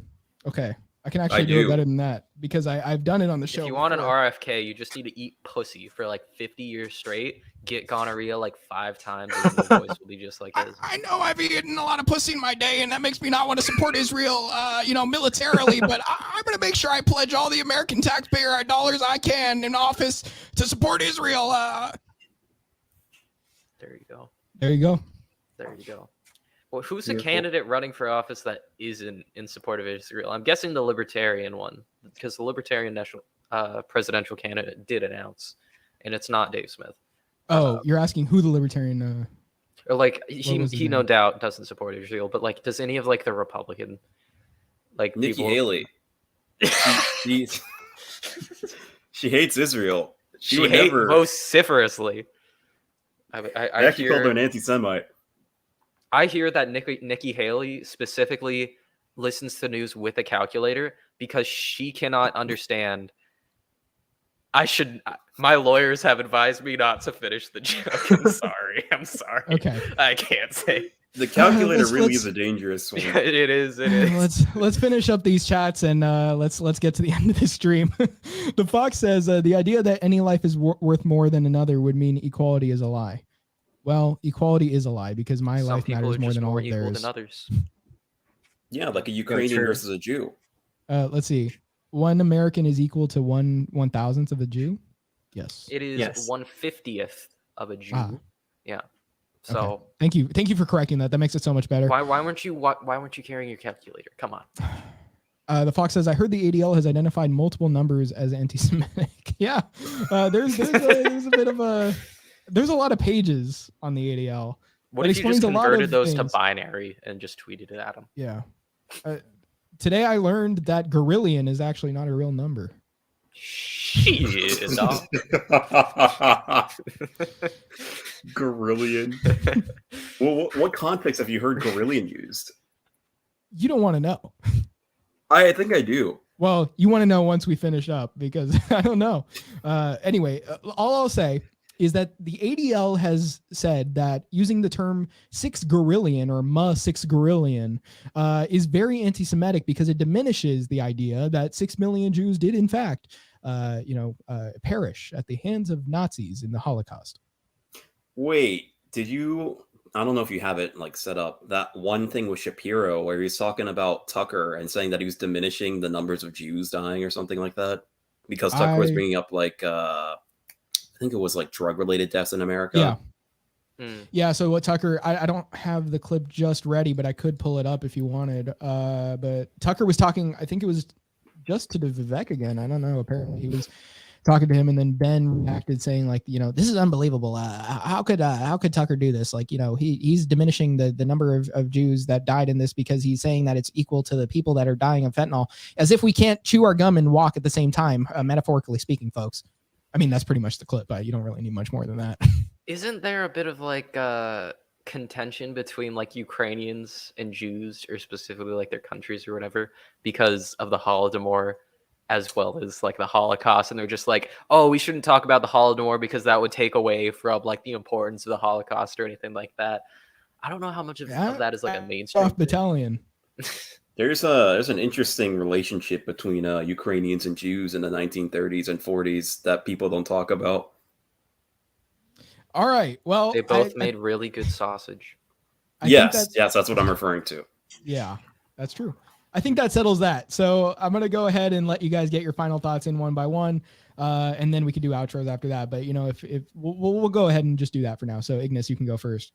[SPEAKER 1] okay. I can actually do it better than that because I've done it on the show.
[SPEAKER 2] If you want an RFK, you just need to eat pussy for like 50 years straight, get gonorrhea like 5 times, and your voice will be just like this.
[SPEAKER 1] I know I've eaten a lot of pussy in my day, and that makes me not want to support Israel, militarily, but I'm going to make sure I pledge all the American taxpayer dollars I can in office to support Israel.
[SPEAKER 2] There you go.
[SPEAKER 1] There you go.
[SPEAKER 2] There you go. Well, who's the candidate running for office that isn't in support of Israel? I'm guessing the Libertarian one, because the Libertarian national presidential candidate did announce, and it's not Dave Smith.
[SPEAKER 1] Oh, you're asking who the Libertarian?
[SPEAKER 2] Or like he no doubt doesn't support Israel, but like, does any of like the Republican, like
[SPEAKER 3] Nikki Haley? She hates Israel.
[SPEAKER 2] She hates vociferously. I
[SPEAKER 3] actually called her an anti-Semite.
[SPEAKER 2] I hear that Nikki Haley specifically listens to news with a calculator because she cannot understand. My lawyers have advised me not to finish the joke. I'm sorry.
[SPEAKER 1] Okay.
[SPEAKER 2] I can't say.
[SPEAKER 3] The calculator really is a dangerous one.
[SPEAKER 2] It is.
[SPEAKER 1] Let's finish up these chats and let's get to the end of this stream. The Fox says the idea that any life is worth more than another would mean equality is a lie. Well, equality is a lie because my life matters more than all of theirs.
[SPEAKER 2] Than others.
[SPEAKER 3] Yeah, like a Ukrainian versus a Jew.
[SPEAKER 1] Let's see. 1 American is equal to 1/1000th of a Jew. Yes.
[SPEAKER 2] It is 1/50th of a Jew. Yeah. So
[SPEAKER 1] okay. Thank you for correcting that. That makes it so much better.
[SPEAKER 2] Why weren't you carrying your calculator? Come on.
[SPEAKER 1] The Fox says, I heard the ADL has identified multiple numbers as anti-Semitic. Yeah. There's a bit of a. There's a lot of pages on the ADL.
[SPEAKER 2] What if you just converted those to binary and just tweeted it at them?
[SPEAKER 1] Yeah. Today I learned that Gorillion is actually not a real number.
[SPEAKER 2] Shit.
[SPEAKER 3] Gorillion. Well, what context have you heard Gorillion used?
[SPEAKER 1] You don't want to know.
[SPEAKER 3] I think I do.
[SPEAKER 1] Well, you want to know once we finish up because I don't know. Anyway, all I'll say is that the ADL has said that using the term six-guerrillion or ma-six-guerrillion is very anti-Semitic because it diminishes the idea that 6 million Jews did in fact, perish at the hands of Nazis in the Holocaust.
[SPEAKER 3] Wait, did you? I don't know if you have it like set up. That one thing with Shapiro where he's talking about Tucker and saying that he was diminishing the numbers of Jews dying or something like that because Tucker was bringing up like I think it was like drug-related deaths in America.
[SPEAKER 1] Yeah. Yeah. So what Tucker? I don't have the clip just ready, but I could pull it up if you wanted. But Tucker was talking. I think it was just to Vivek again. I don't know. Apparently he was talking to him, and then Ben reacted saying like, this is unbelievable. How could Tucker do this? Like, he's diminishing the number of Jews that died in this because he's saying that it's equal to the people that are dying of fentanyl, as if we can't chew our gum and walk at the same time, metaphorically speaking, folks. I mean, that's pretty much the clip, but you don't really need much more than that.
[SPEAKER 2] Isn't there a bit of like contention between like Ukrainians and Jews, or specifically like their countries or whatever, because of the Holodomor as well as like the Holocaust, and they're just like, oh, we shouldn't talk about the Holodomor because that would take away from like the importance of the Holocaust or anything like that. I don't know how much of that is like a mainstream
[SPEAKER 1] battalion.
[SPEAKER 3] There's an interesting relationship between Ukrainians and Jews in the 1930s and 40s that people don't talk about.
[SPEAKER 1] All right. Well,
[SPEAKER 2] they both made really good sausage.
[SPEAKER 3] Yes, that's what I'm referring to.
[SPEAKER 1] Yeah, that's true. I think that settles that. So I'm gonna go ahead and let you guys get your final thoughts in one by one, and then we can do outros after that. But if we'll go ahead and just do that for now. So Ignis, you can go first.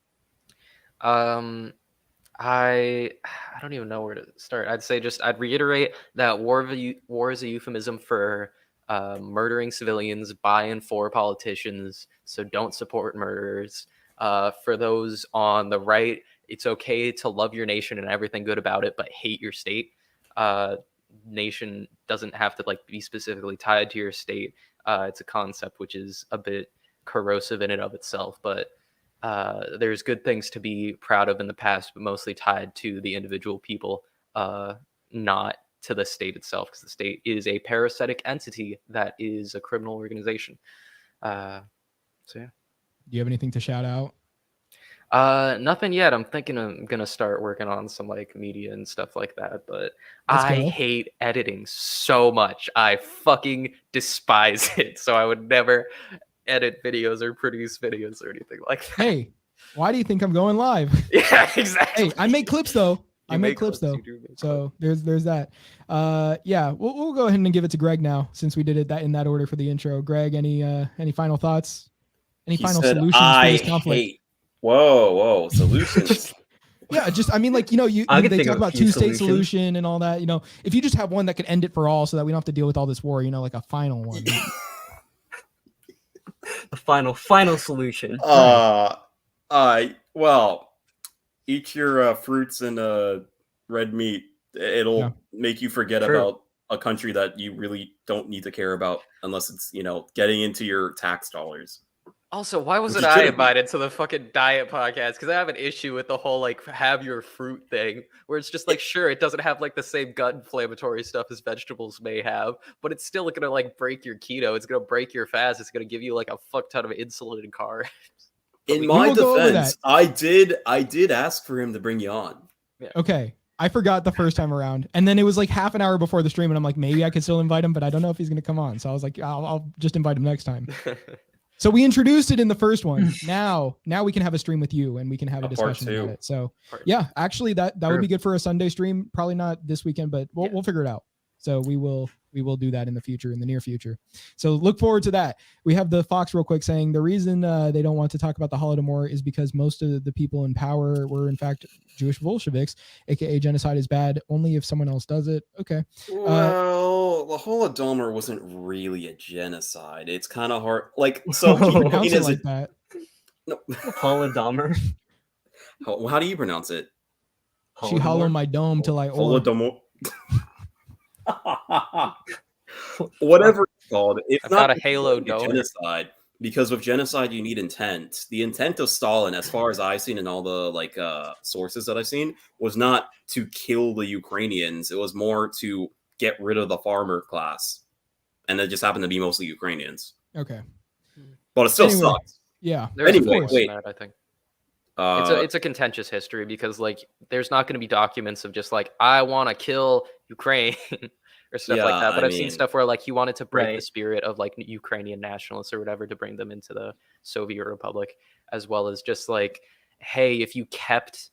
[SPEAKER 2] I don't even know where to start. I'd reiterate that war is a euphemism for murdering civilians by and for politicians. So don't support murderers. For those on the right, it's okay to love your nation and everything good about it, but hate your state. Nation doesn't have to like be specifically tied to your state. It's a concept which is a bit corrosive in and of itself, but there's good things to be proud of in the past, but mostly tied to the individual people, not to the state itself, because the state is a parasitic entity that is a criminal organization. So yeah.
[SPEAKER 1] Do you have anything to shout out?
[SPEAKER 2] Nothing yet. I'm thinking I'm gonna start working on some like media and stuff like that, but I hate editing so much. I fucking despise it. So I would never edit videos or produce videos or anything like that.
[SPEAKER 1] Hey, why do you think I'm going live?
[SPEAKER 2] Yeah, exactly.
[SPEAKER 1] Hey, I make clips though. I make clips though. So there's that. Yeah, we'll go ahead and give it to Greg now, since we did it in that order for the intro. Greg, any final thoughts? Any final solutions for this conflict?
[SPEAKER 3] Whoa, solutions.
[SPEAKER 1] Yeah, just, I mean, like, they talk about two-state solution and all that, if you just have one that could end it for all so that we don't have to deal with all this war, like a final one.
[SPEAKER 4] The final solution.
[SPEAKER 3] Well, eat your fruits and red meat. It'll make you forget about a country that you really don't need to care about unless it's, getting into your tax dollars.
[SPEAKER 2] Also, why wasn't I invited to the fucking diet podcast? Because I have an issue with the whole like have your fruit thing, where it's just like, sure, it doesn't have like the same gut inflammatory stuff as vegetables may have, but it's still gonna like break your keto. It's gonna break your fast. It's gonna give you like a fuck ton of insulin and carbs.
[SPEAKER 3] In my defense, I did ask for him to bring you on.
[SPEAKER 2] Yeah.
[SPEAKER 1] Okay. I forgot the first time around, and then it was like half an hour before the stream, and I'm like, maybe I could still invite him, but I don't know if he's gonna come on. So I was like, I'll just invite him next time. So we introduced it in the first one. Now we can have a stream with you and we can have a discussion about it. So yeah, actually that would be good for a Sunday stream. Probably not this weekend, but we'll figure it out. So we will do that in the near future. So look forward to that. We have the Fox real quick saying the reason they don't want to talk about the Holodomor is because most of the people in power were in fact Jewish Bolsheviks, aka genocide is bad only if someone else does it. Okay.
[SPEAKER 3] Well, the Holodomor wasn't really a genocide. It's kind of hard. Like, so
[SPEAKER 1] pronounce it like that.
[SPEAKER 3] No.
[SPEAKER 4] Holodomor.
[SPEAKER 3] How do you pronounce it?
[SPEAKER 1] She hollow my dome till I
[SPEAKER 3] Holodomor. Whatever it's called, it's not
[SPEAKER 2] a halo dome.
[SPEAKER 3] Genocide, because with genocide you need intent. The intent of Stalin, as far as I've seen in all the sources that I've seen, was not to kill the Ukrainians. It was more to get rid of the farmer class, and it just happened to be mostly Ukrainians.
[SPEAKER 1] Okay.
[SPEAKER 3] But it still
[SPEAKER 1] Anyway,
[SPEAKER 3] sucks.
[SPEAKER 1] Yeah.
[SPEAKER 2] There's
[SPEAKER 3] Anyway,
[SPEAKER 2] a force
[SPEAKER 3] wait.
[SPEAKER 2] in that, I think.
[SPEAKER 3] Uh,
[SPEAKER 2] It's a contentious history because like there's not going to be documents of just like I want to kill Ukraine or stuff like
[SPEAKER 3] Yeah,
[SPEAKER 2] that. But
[SPEAKER 3] I
[SPEAKER 2] I've seen
[SPEAKER 3] mean-
[SPEAKER 2] stuff where like he wanted to break the
[SPEAKER 4] Right.
[SPEAKER 2] spirit of like Ukrainian nationalists or whatever to bring them into the Soviet Republic, as well as just like, hey, if you kept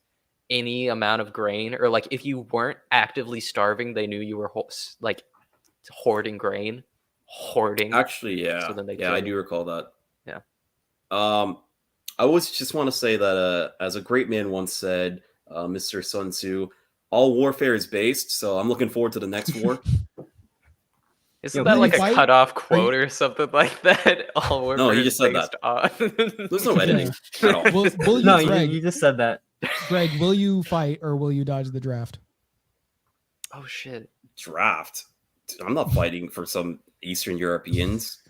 [SPEAKER 2] any amount of grain or like if you weren't actively starving, they knew you were like hoarding grain, hoarding.
[SPEAKER 3] Actually, yeah,
[SPEAKER 2] So then they
[SPEAKER 3] yeah,
[SPEAKER 2] kill
[SPEAKER 3] I
[SPEAKER 2] you.
[SPEAKER 3] do recall that.
[SPEAKER 2] Yeah.
[SPEAKER 3] I always just want to say that, as a great man once said, Mr. Sun Tzu, all warfare is based. So I'm looking forward to the next war.
[SPEAKER 2] Isn't
[SPEAKER 4] Yeah,
[SPEAKER 2] that like a
[SPEAKER 1] fight?
[SPEAKER 2] cutoff quote or something like that? All warfare
[SPEAKER 3] No, he
[SPEAKER 2] is
[SPEAKER 3] just said
[SPEAKER 2] based
[SPEAKER 3] that.
[SPEAKER 2] on.
[SPEAKER 3] There's no editing at all.
[SPEAKER 1] Will you,
[SPEAKER 4] No, you,
[SPEAKER 1] Greg,
[SPEAKER 4] you just said that.
[SPEAKER 1] Greg, will you fight or will you dodge the draft?
[SPEAKER 2] Oh shit.
[SPEAKER 3] Draft. I'm not fighting for some Eastern Europeans.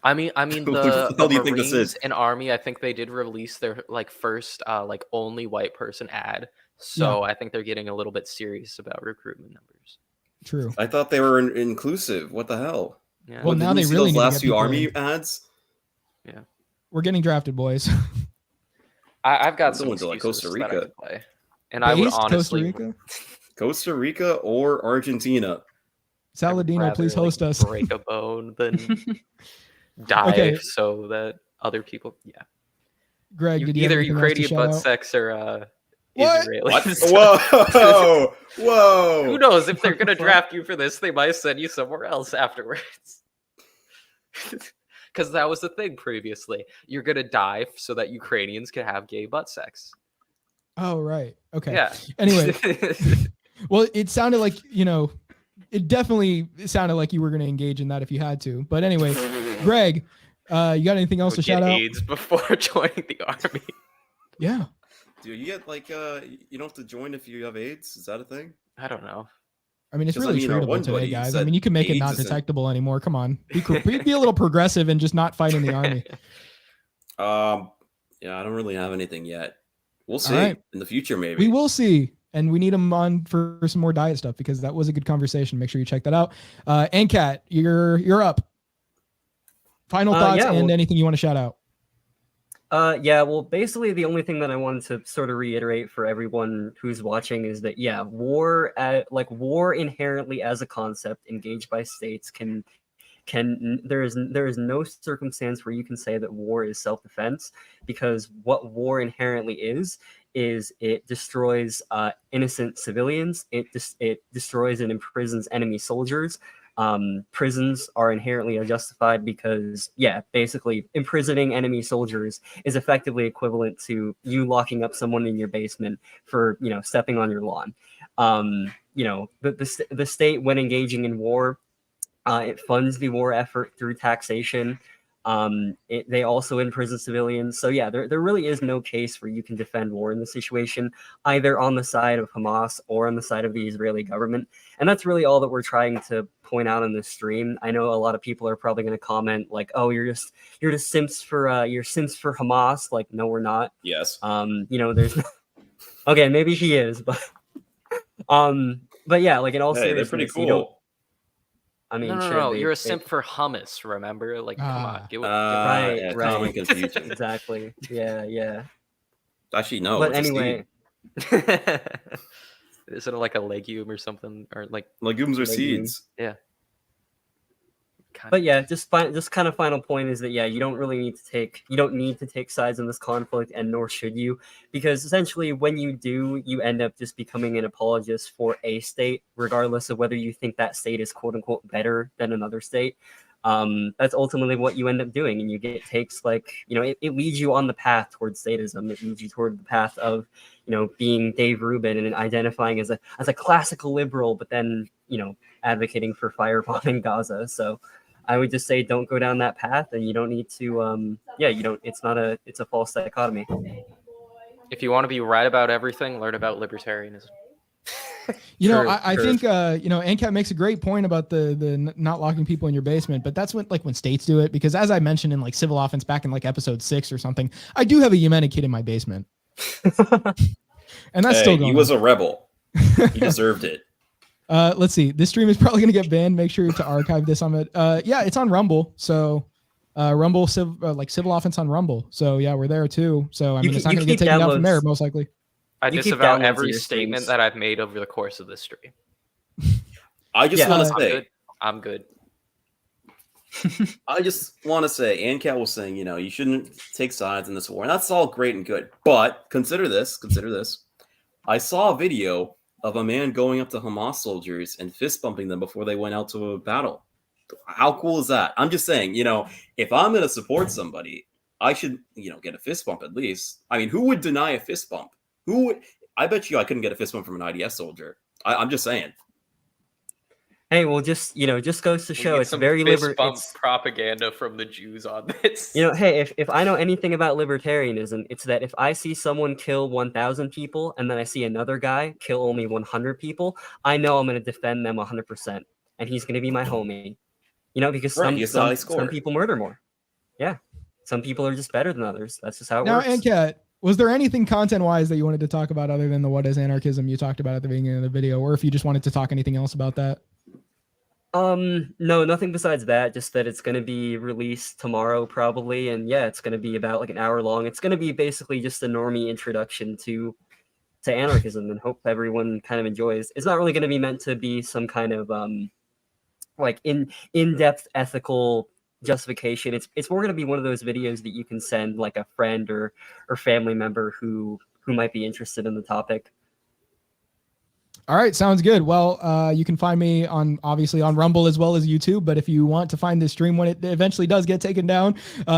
[SPEAKER 2] I mean
[SPEAKER 3] Who
[SPEAKER 2] the
[SPEAKER 3] the hell do you think
[SPEAKER 2] Marines
[SPEAKER 3] this is?
[SPEAKER 2] and Army, I think they did release their like first like only white person ad. So I think they're getting a little bit serious about recruitment numbers.
[SPEAKER 1] True.
[SPEAKER 3] I thought they were inclusive. What the hell?
[SPEAKER 2] Yeah.
[SPEAKER 1] Well,
[SPEAKER 3] What,
[SPEAKER 1] now
[SPEAKER 3] didn't you
[SPEAKER 1] they
[SPEAKER 3] see
[SPEAKER 1] really
[SPEAKER 3] those
[SPEAKER 1] need to
[SPEAKER 3] last
[SPEAKER 1] get
[SPEAKER 3] few
[SPEAKER 1] people
[SPEAKER 3] army
[SPEAKER 1] in.
[SPEAKER 3] ads.
[SPEAKER 1] We're getting drafted, boys.
[SPEAKER 2] I've got
[SPEAKER 3] This
[SPEAKER 2] some
[SPEAKER 3] one's like
[SPEAKER 2] excuses
[SPEAKER 3] Costa
[SPEAKER 2] that I
[SPEAKER 3] Rica.
[SPEAKER 2] could play. And I would
[SPEAKER 1] Based
[SPEAKER 2] honestly
[SPEAKER 1] Costa Rica?
[SPEAKER 3] Costa Rica or Argentina.
[SPEAKER 1] Saladino,
[SPEAKER 2] rather,
[SPEAKER 1] please
[SPEAKER 2] like,
[SPEAKER 1] host us.
[SPEAKER 2] break a bone than die
[SPEAKER 1] Okay.
[SPEAKER 2] so that other people
[SPEAKER 1] Greg, did you have
[SPEAKER 2] either
[SPEAKER 1] anything else to
[SPEAKER 2] Ukrainian
[SPEAKER 1] shout
[SPEAKER 2] butt
[SPEAKER 1] out?
[SPEAKER 2] sex or
[SPEAKER 1] What?
[SPEAKER 2] Israeli.
[SPEAKER 3] What? Whoa! Whoa!
[SPEAKER 2] Who knows if they're gonna draft you for this? They might send you somewhere else afterwards. Because that was the thing previously. You're gonna die so that Ukrainians can have gay butt sex.
[SPEAKER 1] Oh, right. Okay.
[SPEAKER 2] Yeah.
[SPEAKER 1] Anyway, well, it sounded like, it definitely sounded like you were going to engage in that if you had to. But anyway, Greg, you got anything else to
[SPEAKER 2] Would
[SPEAKER 1] shout
[SPEAKER 2] get
[SPEAKER 1] out?
[SPEAKER 2] AIDS before joining the army.
[SPEAKER 1] Yeah.
[SPEAKER 3] Dude, you get like you don't have to join if you have AIDS. Is that a thing?
[SPEAKER 2] I don't know.
[SPEAKER 1] I mean, it's
[SPEAKER 3] 'Cause, I
[SPEAKER 1] really
[SPEAKER 3] mean, our
[SPEAKER 1] treatable
[SPEAKER 3] one
[SPEAKER 1] today,
[SPEAKER 3] buddy
[SPEAKER 1] guys. I
[SPEAKER 3] said
[SPEAKER 1] mean, you can make it
[SPEAKER 3] AIDS
[SPEAKER 1] not
[SPEAKER 3] isn't-
[SPEAKER 1] detectable anymore. Come on. Be a little progressive and just not fight in the army.
[SPEAKER 3] Yeah, I don't really have anything yet. We'll see
[SPEAKER 1] right.
[SPEAKER 3] in the future, maybe.
[SPEAKER 1] We will see. And we need him on for some more diet stuff because that was a good conversation. Make sure you check that out. Ancat, you're up. Final thoughts
[SPEAKER 4] yeah,
[SPEAKER 1] and
[SPEAKER 4] well-
[SPEAKER 1] anything you want to shout out.
[SPEAKER 4] Yeah, well, basically the only thing that I wanted to sort of reiterate for everyone who's watching is that, yeah, war inherently as a concept engaged by states there is no circumstance where you can say that war is self-defense, because what war inherently is it destroys innocent civilians. It destroys and imprisons enemy soldiers. Prisons are inherently unjustified because, yeah, basically imprisoning enemy soldiers is effectively equivalent to you locking up someone in your basement for, stepping on your lawn. The state, when engaging in war, it funds the war effort through taxation. They also imprison civilians. So yeah, there really is no case where you can defend war in this situation, either on the side of Hamas or on the side of the Israeli government. And that's really all that we're trying to point out in this stream. I know a lot of people are probably going to comment like, "Oh, you're just simps for Hamas." Like, no, we're not.
[SPEAKER 3] Yes.
[SPEAKER 4] There's okay, maybe he is, but yeah, like in all
[SPEAKER 3] Hey, they're
[SPEAKER 4] seriousness,
[SPEAKER 3] pretty
[SPEAKER 4] you don't.
[SPEAKER 3] cool.
[SPEAKER 4] I mean,
[SPEAKER 2] No. You're a simp for hummus, remember? Like, come on. Get with
[SPEAKER 4] right,
[SPEAKER 3] yeah,
[SPEAKER 4] right.
[SPEAKER 3] common confusion.
[SPEAKER 4] Exactly. Yeah.
[SPEAKER 3] Actually, no.
[SPEAKER 4] But
[SPEAKER 3] it's a
[SPEAKER 4] anyway,
[SPEAKER 2] Is it like a legume or something? Or like
[SPEAKER 3] legumes or
[SPEAKER 4] Legume.
[SPEAKER 3] seeds.
[SPEAKER 2] yeah.
[SPEAKER 4] but yeah, just kind of final point is that, yeah, you don't need to take sides in this conflict, and nor should you, because essentially when you do, you end up just becoming an apologist for a state, regardless of whether you think that state is quote unquote better than another state. That's ultimately what you end up doing, and you get takes like, it leads you on the path towards statism. It leads you toward the path of, being Dave Rubin and identifying as a classical liberal, but then, advocating for firebombing Gaza. So I would just say don't go down that path, and you don't need to. It's a false dichotomy.
[SPEAKER 2] If you want to be right about everything, learn about libertarianism.
[SPEAKER 1] I think Ancat makes a great point about the not locking people in your basement, but that's when states do it, because as I mentioned in like civil offense back in like episode 6 or something, I do have a Yemeni kid in my basement. And that's still going
[SPEAKER 3] He was
[SPEAKER 1] on.
[SPEAKER 3] a rebel. He deserved it.
[SPEAKER 1] Let's see. This stream is probably going to get banned. Make sure to archive this on it. Yeah, it's on Rumble. So Rumble, civil offense on Rumble. So yeah, we're there too. So I mean, it's not going to get taken down from there, most likely.
[SPEAKER 2] I disavow every statement that I've made over the course of this stream.
[SPEAKER 3] I just want to say,
[SPEAKER 2] I'm good.
[SPEAKER 3] I just want to say, Ancat was saying, you shouldn't take sides in this war, and that's all great and good. But consider this. I saw a video of a man going up to Hamas soldiers and fist bumping them before they went out to a battle. How cool is that? I'm just saying, if I'm going to support somebody, I should, get a fist bump at least. I mean, who would deny a fist bump? I bet you I couldn't get a fist bump from an IDF soldier. I'm just saying.
[SPEAKER 4] Hey, well, just goes to show it's very
[SPEAKER 2] propaganda from the Jews on this.
[SPEAKER 4] Hey, if I know anything about libertarianism, it's that if I see someone kill 1,000 people and then I see another guy kill only 100 people, I know I'm going to defend them 100%, and he's going to be my homie. Because some people murder more. Yeah, some people are just better than others. That's just how it works.
[SPEAKER 1] Now, Ancat, was there anything content-wise that you wanted to talk about other than the what is anarchism you talked about at the beginning of the video, or if you just wanted to talk anything else about that?
[SPEAKER 4] No, nothing besides that. Just that it's going to be released tomorrow, probably, and yeah, it's going to be about like an hour long. It's going to be basically just a normie introduction to anarchism, and hope everyone kind of enjoys. It's not really going to be meant to be some kind of like in-depth ethical justification. It's more going to be one of those videos that you can send like a friend or family member who might be interested in the topic.
[SPEAKER 1] All right, sounds good. Well, you can find me obviously on Rumble as well as YouTube. But if you want to find this stream when it eventually does get taken down,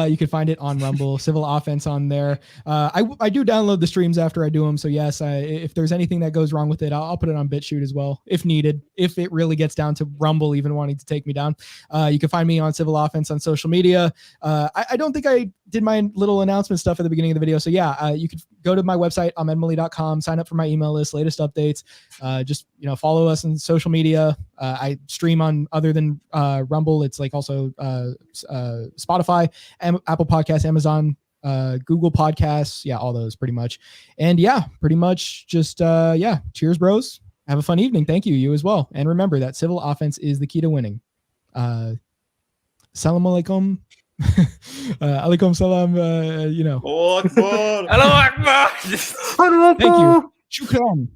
[SPEAKER 1] you can find it on Rumble. Civil Offense on there. I do download the streams after I do them. So yes, if there's anything that goes wrong with it, I'll put it on BitChute as well if needed. If it really gets down to Rumble even wanting to take me down, you can find me on Civil Offense on social media. I don't think I did my little announcement stuff at the beginning of the video. So yeah, you could go to my website, ahmedmali.com, sign up for my email list, latest updates. Just follow us on social media. I stream on other than Rumble. It's like also Spotify, Apple Podcasts, Amazon, Google Podcasts. Yeah, all those pretty much. And yeah, pretty much just cheers, bros. Have a fun evening. Thank you. You as well. And remember that civil offense is the key to winning. Salam alaikum. Alaikum salam.
[SPEAKER 3] Allahu Akbar.
[SPEAKER 2] Allahu Akbar.
[SPEAKER 1] Thank you. Shukran.